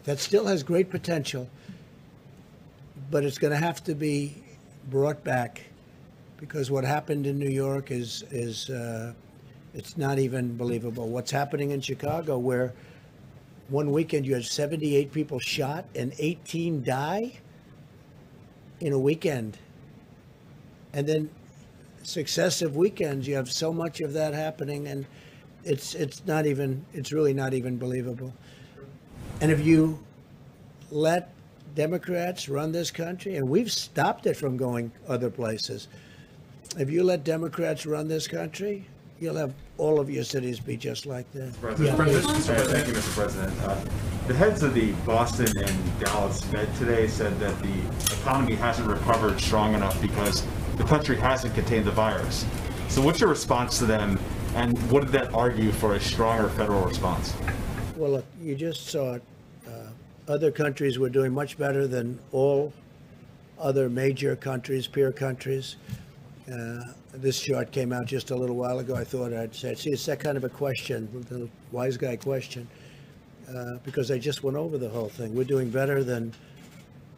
that still has great potential, but it's going to have to be brought back, because what happened in New York is it's not even believable. What's happening in Chicago, where one weekend you had 78 people shot and 18 die in a weekend. And then successive weekends, you have so much of that happening, and it's really not even believable. And if you let Democrats run this country, and we've stopped it from going other places, if you let Democrats run this country, you'll have all of your cities be just like that. Thank you, Mr. President. The heads of the Boston and Dallas Fed today said that the economy hasn't recovered strong enough because the country hasn't contained the virus. So what's your response to them, and what did that argue for a stronger federal response? Well, look, you just saw it. Other countries were doing much better than all other major countries, peer countries. This chart came out just a little while ago. I thought I'd say, see, it's that kind of a question, the wise guy question, because I just went over the whole thing. We're doing better than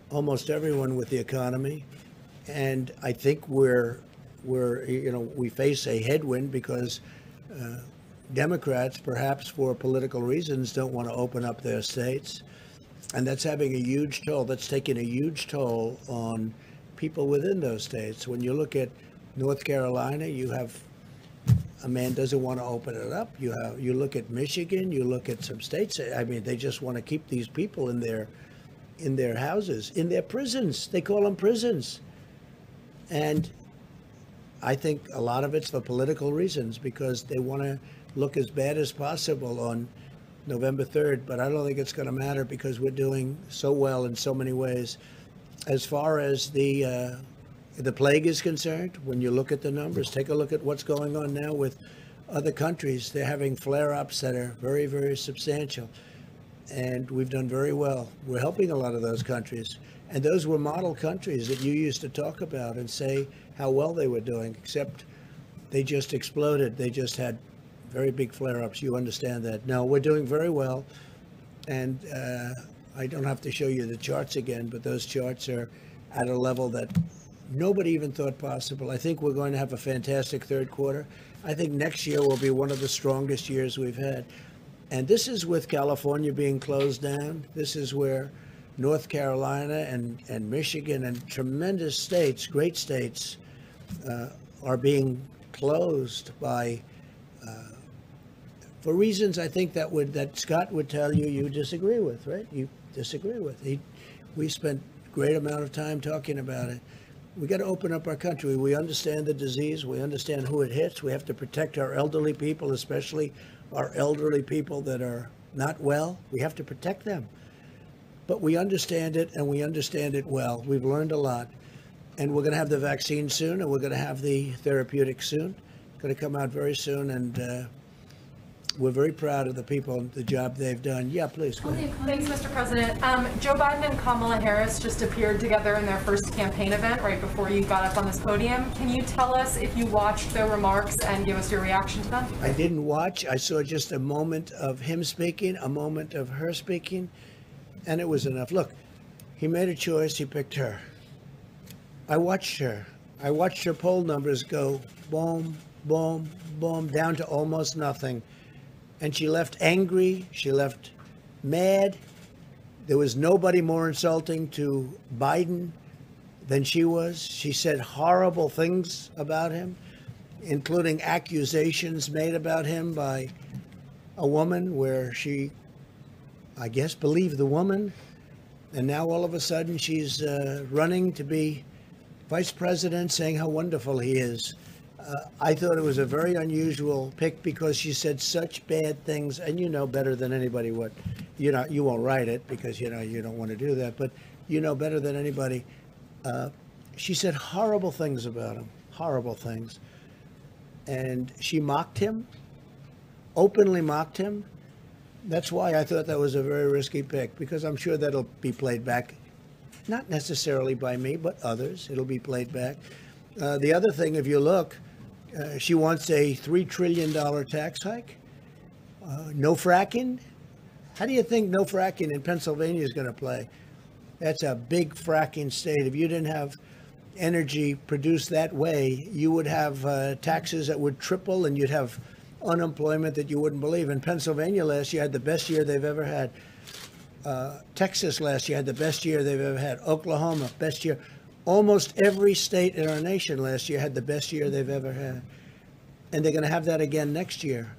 almost everyone with the economy, and I think we face a headwind because Democrats, perhaps for political reasons, don't want to open up their states, and that's having a huge toll. That's taking a huge toll on people within those states. When you look at North Carolina, you have a man doesn't want to open it up. You look at Michigan, you look at some states. I mean, they just want to keep these people in their houses, in their prisons. They call them prisons. And I think a lot of it's for political reasons, because they want to look as bad as possible on November 3rd. But I don't think it's going to matter, because we're doing so well in so many ways. As far as the plague is concerned, when you look at the numbers, take a look at what's going on now with other countries. They're having flare-ups that are very, very substantial. And we've done very well. We're helping a lot of those countries. And those were model countries that you used to talk about and say how well they were doing, except they just exploded. They just had very big flare-ups. You understand that. No, we're doing very well. And I don't have to show you the charts again, but those charts are at a level that nobody even thought possible. I think we're going to have a fantastic third quarter. I think next year will be one of the strongest years we've had. And this is with California being closed down. This is where North Carolina and Michigan and tremendous states, great states, are being closed by for reasons I think that Scott would tell you you disagree with, right? You disagree with. We spent a great amount of time talking about it. We got to open up our country. We understand the disease. We understand who it hits. We have to protect our elderly people, especially our elderly people that are not well. We have to protect them. But we understand it, and we understand it well. We've learned a lot. And we're going to have the vaccine soon, and we're going to have the therapeutic soon. Going to come out very soon, and we're very proud of the people and the job they've done. Yeah, please. Go ahead. Thanks, Mr. President. Joe Biden and Kamala Harris just appeared together in their first campaign event right before you got up on this podium. Can you tell us if you watched their remarks and give us your reaction to them? I didn't watch. I saw just a moment of him speaking, a moment of her speaking, and it was enough. Look, he made a choice. He picked her. I watched her. I watched her poll numbers go boom, boom, boom, down to almost nothing. And she left angry. She left mad. There was nobody more insulting to Biden than she was. She said horrible things about him, including accusations made about him by a woman where she, I guess, believed the woman. And now all of a sudden she's running to be vice president, saying how wonderful he is. I thought it was a very unusual pick because she said such bad things, and you know better than anybody what, you won't write it because you don't want to do that, but you know better than anybody. She said horrible things about him, horrible things, and she mocked him, openly mocked him. That's why I thought that was a very risky pick, because I'm sure that'll be played back, not necessarily by me, but others. It'll be played back. The other thing, if you look, she wants a $3 trillion tax hike. No fracking. How do you think no fracking in Pennsylvania is going to play? That's a big fracking state. If you didn't have energy produced that way, you would have taxes that would triple, and you'd have unemployment that you wouldn't believe. In Pennsylvania last year had the best year they've ever had. Texas last year had the best year they've ever had. Oklahoma, best year. Almost every state in our nation last year had the best year they've ever had. And they're going to have that again next year.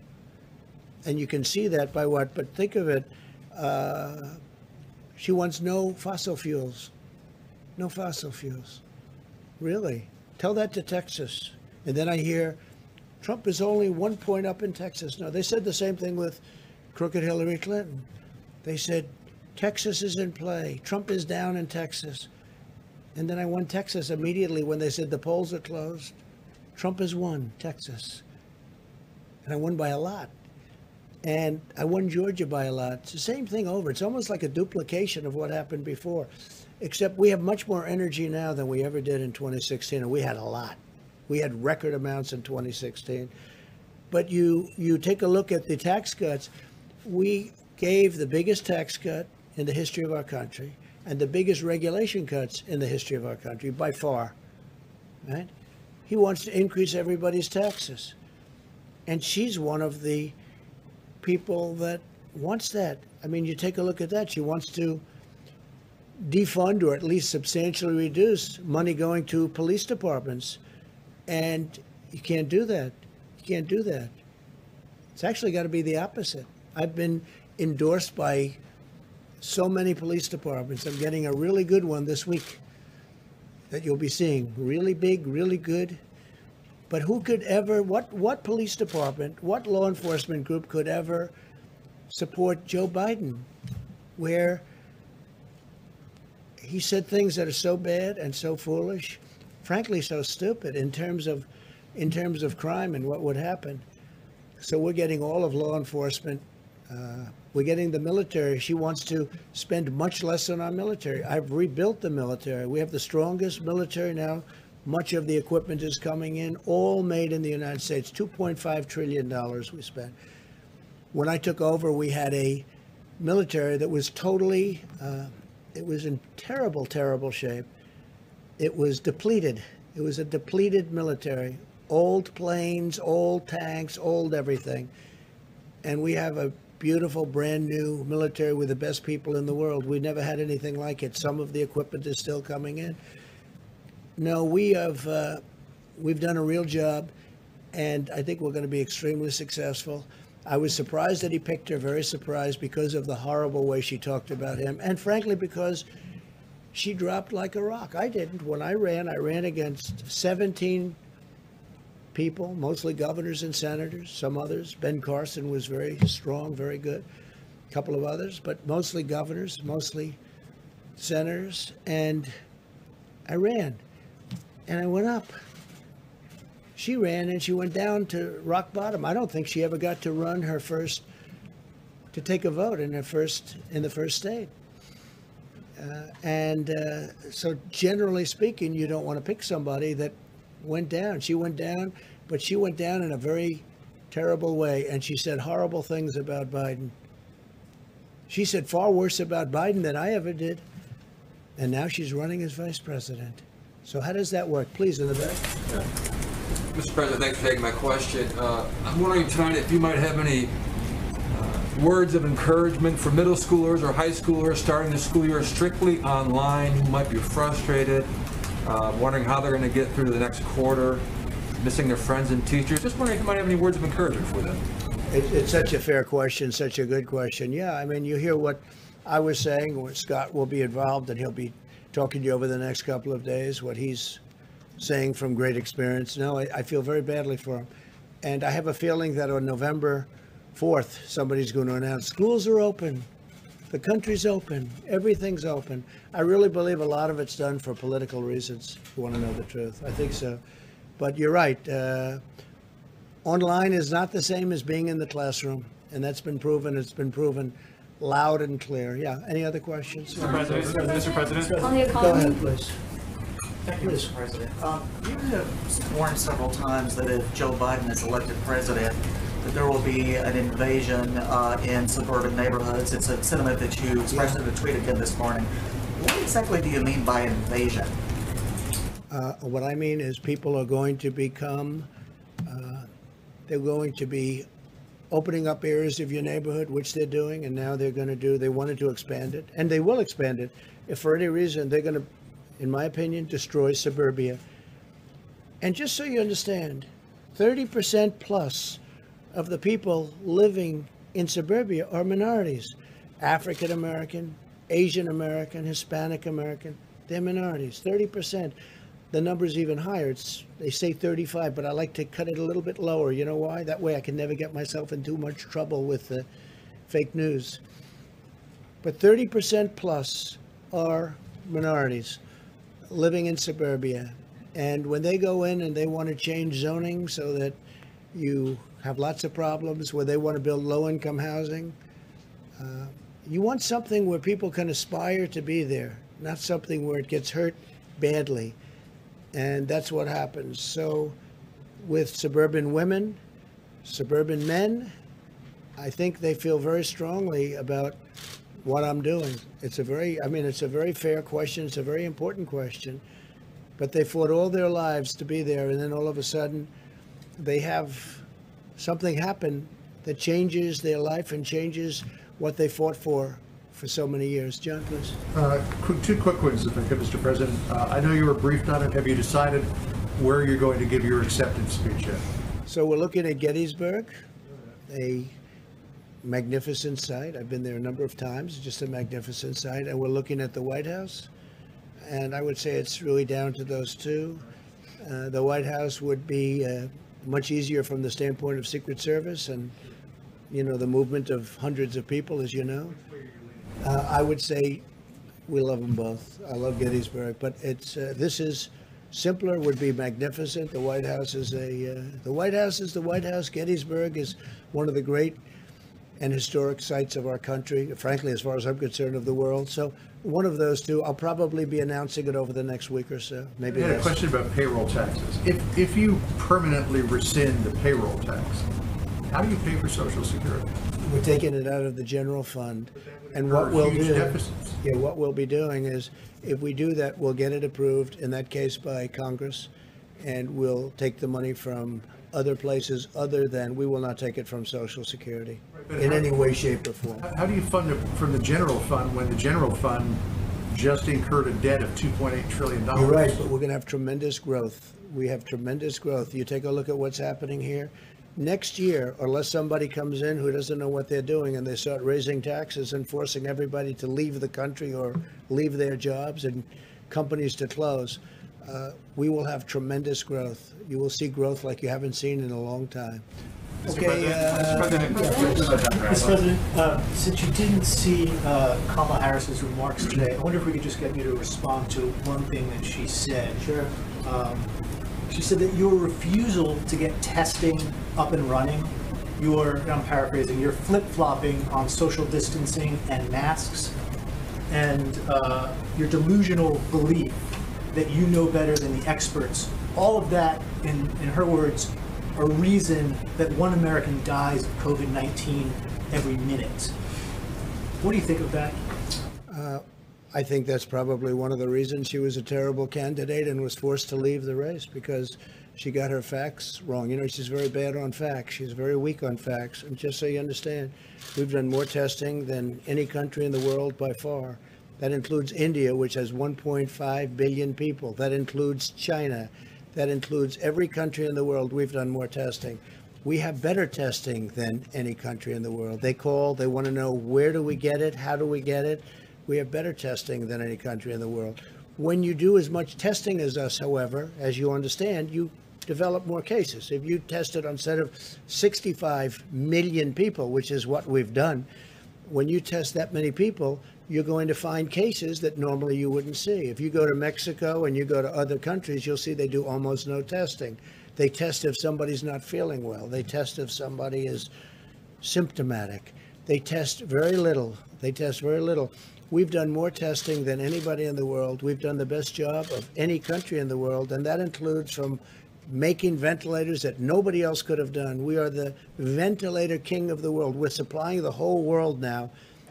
And you can see that by what? But think of it. She wants no fossil fuels. No fossil fuels. Really? Tell that to Texas. And then I hear Trump is only 1 point up in Texas. No, they said the same thing with crooked Hillary Clinton. They said, Texas is in play. Trump is down in Texas. And then I won Texas immediately when they said the polls are closed. Trump has won Texas. And I won by a lot. And I won Georgia by a lot. It's the same thing over. It's almost like a duplication of what happened before. Except we have much more energy now than we ever did in 2016. And we had a lot. We had record amounts in 2016. But you take a look at the tax cuts. We gave the biggest tax cut in the history of our country, and the biggest regulation cuts in the history of our country by far, right? He wants to increase everybody's taxes. And she's one of the people that wants that. I mean, you take a look at that. She wants to defund or at least substantially reduce money going to police departments. And you can't do that. You can't do that. It's actually got to be the opposite. I've been endorsed by so many police departments. I'm getting a really good one this week that you'll be seeing. Really big, really good. But who could ever, what police department, what law enforcement group could ever support Joe Biden, where he said things that are so bad and so foolish, frankly so stupid in terms of crime and what would happen. So we're getting all of law enforcement. We're getting the military. She wants to spend much less on our military. I've rebuilt the military. We have the strongest military now. Much of the equipment is coming in, all made in the United States. $2.5 trillion we spent. When I took over, we had a military that was totally, it was in terrible, terrible shape. It was depleted. It was a depleted military. Old planes, old tanks, old everything. And we have a beautiful, brand new military with the best people in the world. We never had anything like it. Some of the equipment is still coming in. No, we've done a real job, and I think we're going to be extremely successful. I was surprised that he picked her, very surprised because of the horrible way she talked about him, and frankly, because she dropped like a rock. I didn't. When I ran against 17 people, mostly governors and senators, some others. Ben Carson was very strong, very good. A couple of others, but mostly governors, mostly senators, and I ran, and I went up. She ran and she went down to rock bottom. I don't think she ever got to run to take a vote in the first state. So generally speaking, you don't want to pick somebody that went down. She went down, but she went down in a very terrible way, and she said horrible things about Biden. She said far worse about Biden than I ever did, and now she's running as vice president. So how does that work? Please, in the back. Mr. President, thanks for taking my question. I'm wondering tonight if you might have any words of encouragement for middle schoolers or high schoolers starting the school year strictly online who might be frustrated, wondering how they're going to get through the next quarter, missing their friends and teachers. Just wondering if you might have any words of encouragement for them. It's such a fair question, such a good question. Yeah, I mean, you hear what I was saying, what Scott will be involved, and he'll be talking to you over the next couple of days, what he's saying from great experience. No, I feel very badly for him. And I have a feeling that on November 4th, somebody's going to announce schools are open, the country's open, everything's open. I really believe a lot of it's done for political reasons, if you want to know the truth. I think so. But you're right. Online is not the same as being in the classroom, and that's been proven. It's been proven loud and clear. Yeah. Any other questions? Mr. President. Go ahead, please. Thank you, Mr. President. You have warned several times that if Joe Biden is elected president, that there will be an invasion in suburban neighborhoods. It's a sentiment that you expressed in a tweet again this morning. What exactly do you mean by invasion? What I mean is people are going to become, they're going to be opening up areas of your neighborhood, which they're doing, and now they're going to do, they wanted to expand it, and they will expand it. If for any reason they're going to, in my opinion, destroy suburbia. And just so you understand, 30% plus of the people living in suburbia are minorities. African American, Asian American, Hispanic American, they're minorities, 30%. The number's even higher. They say 35, but I like to cut it a little bit lower. You know why? That way I can never get myself in too much trouble with the fake news. But 30% plus are minorities living in suburbia. And when they go in and they want to change zoning so that you have lots of problems, where they want to build low-income housing, you want something where people can aspire to be there, not something where it gets hurt badly. And that's what happens. So with suburban women, suburban men, I think they feel very strongly about what I'm doing. It's a very fair question. It's a very important question. But they fought all their lives to be there, and then all of a sudden they have something happen that changes their life and changes what they fought for so many years. John, please. Two quick ones, if I could, Mr. President. I know you were briefed on it. Have you decided where you're going to give your acceptance speech yet? So we're looking at Gettysburg, a magnificent site. I've been there a number of times, just a magnificent site. And we're looking at the White House. And I would say it's really down to those two. The White House would be much easier from the standpoint of Secret Service and, the movement of hundreds of people, as you know. I would say we love them both. I love Gettysburg, but this is simpler, would be magnificent. The White House is the White House. Gettysburg is one of the great and historic sites of our country, frankly, as far as I'm concerned, of the world. So one of those two, I'll probably be announcing it over the next week or so. Maybe. I had a question about payroll taxes. If you permanently rescind the payroll tax, how do you pay for Social Security? We're taking it out of the general fund. And what we'll be doing is, if we do that, we'll get it approved, in that case by Congress, and we'll take the money from other places other than, we will not take it from Social Security in any way, shape, or form. How do you fund it from the general fund when the general fund just incurred a debt of $2.8 trillion? You're right, but we're going to have tremendous growth. We have tremendous growth. You take a look at what's happening here. next year, unless somebody comes in who doesn't know what they're doing and they start raising taxes and forcing everybody to leave the country or leave their jobs and companies to close, we will have tremendous growth. You will see growth like you haven't seen in a long time. Okay. Mr. President, since you didn't see Kamala Harris's remarks today, I wonder if we could just get you to respond to one thing that she said. Sure. She said that your refusal to get testing up and running, I'm paraphrasing, you're flip-flopping on social distancing and masks, and your delusional belief that you know better than the experts, all of that, in her words, a reason that one American dies of COVID-19 every minute. What do you think of that? I think that's probably one of the reasons she was a terrible candidate and was forced to leave the race, because she got her facts wrong. You know, she's very bad on facts. She's very weak on facts. And just so you understand, we've done more testing than any country in the world by far. That includes India, which has 1.5 billion people. That includes China. That includes every country in the world. We've done more testing. We have better testing than any country in the world. They call, they want to know, where do we get it? How do we get it? We have better testing than any country in the world. When you do as much testing as us, however, as you understand, you develop more cases. If you tested on set of 65 million people, which is what we've done, when you test that many people, you're going to find cases that normally you wouldn't see. If you go to Mexico and you go to other countries, you'll see they do almost no testing. They test if somebody's not feeling well. They test if somebody is symptomatic. They test very little. They test very little. We've done more testing than anybody in the world. We've done the best job of any country in the world, and that includes from making ventilators that nobody else could have done. We are the ventilator king of the world. We're supplying the whole world now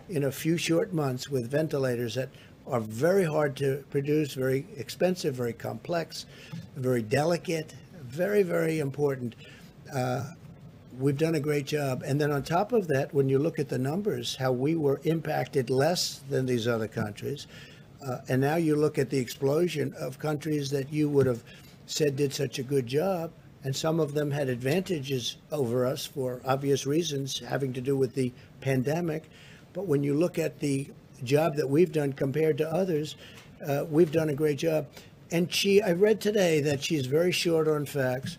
in a few short months with ventilators that are very hard to produce, very expensive, very complex, very delicate, very, very important. We've done a great job. And then on top of that, when you look at the numbers, how we were impacted less than these other countries, and now you look at the explosion of countries that you would have said did such a good job, and some of them had advantages over us for obvious reasons having to do with the pandemic. But when you look at the job that we've done compared to others, we've done a great job. And I read today that she's very short on facts.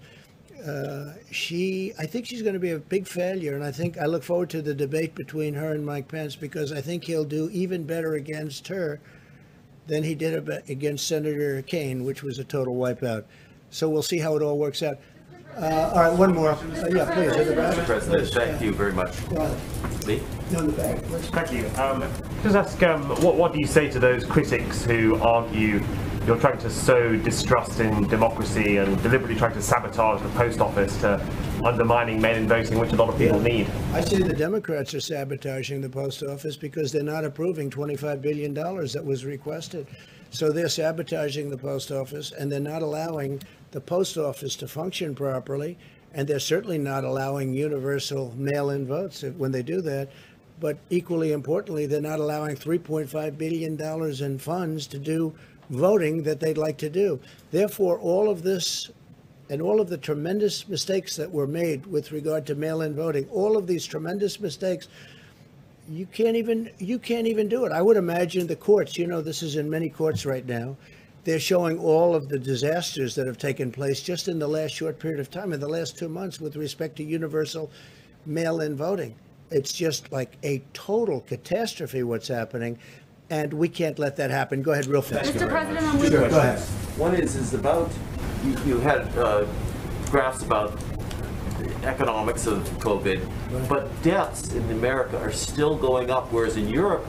I think she's going to be a big failure, and I look forward to the debate between her and Mike Pence, because I think he'll do even better against her than he did against Senator Kaine, which was a total wipeout. So we'll see how it all works out. All right, one more. Yeah, please. In the back. Mr. President, thank you very much. Me? No, in the back. Thank you. Just ask, what do you say to those critics who argue you're trying to sow distrust in democracy and deliberately trying to sabotage the post office to undermining mail-in voting, which a lot of people need? I say the Democrats are sabotaging the post office because they're not approving $25 billion that was requested. So they're sabotaging the post office, and they're not allowing the post office to function properly, and they're certainly not allowing universal mail-in votes when they do that. But equally importantly, they're not allowing $3.5 billion in funds to do voting that they'd like to do. Therefore, all of this and all of the tremendous mistakes that were made with regard to mail-in voting, all of these tremendous mistakes, you can't even do it. I would imagine the courts, you know, this is in many courts right now, they're showing all of the disasters that have taken place just in the last short period of time, in the last 2 months, with respect to universal mail-in voting. It's just like a total catastrophe what's happening, and we can't let that happen. Go ahead real fast. Mr. President, I'm Sure, go ahead. One is about, you had graphs about the economics of COVID, but deaths in America are still going up, whereas in Europe,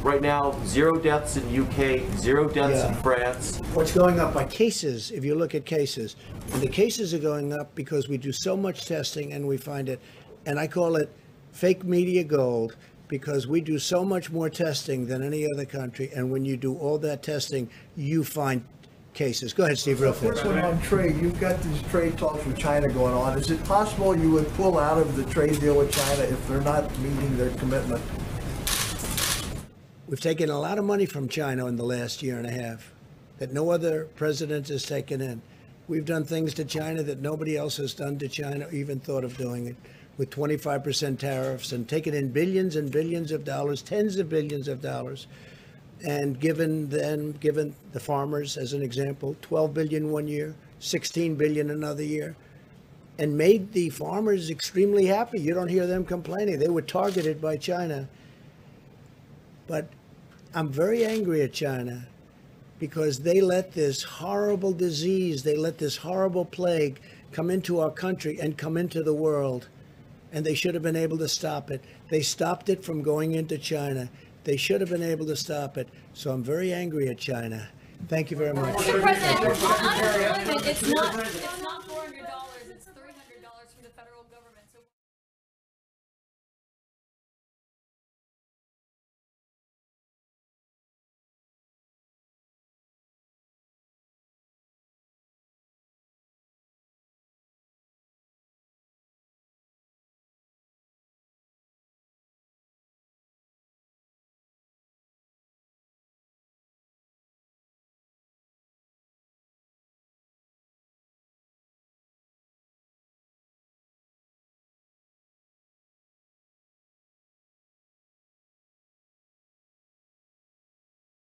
right now, 0 deaths in UK, 0 deaths in France. What's going up by cases, if you look at cases, and the cases are going up because we do so much testing and we find it, and I call it fake media gold, because we do so much more testing than any other country, and when you do all that testing, you find cases. Go ahead, Steve, real fast. First one on trade. You've got these trade talks with China going on. Is it possible you would pull out of the trade deal with China if they're not meeting their commitment? We've taken a lot of money from China in the last year and a half that no other president has taken in. We've done things to China that nobody else has done to China, or even thought of doing it, with 25% tariffs and taken in billions and billions of dollars, tens of billions of dollars, and given the farmers, as an example, 12 billion one year, 16 billion another year, and made the farmers extremely happy. You don't hear them complaining. They were targeted by China. But I'm very angry at China because they let this horrible disease, they let this horrible plague come into our country and come into the world. And they should have been able to stop it. They stopped it from going into China. They should have been able to stop it. So I'm very angry at China. Thank you very much. Mr. President, on unemployment, it's not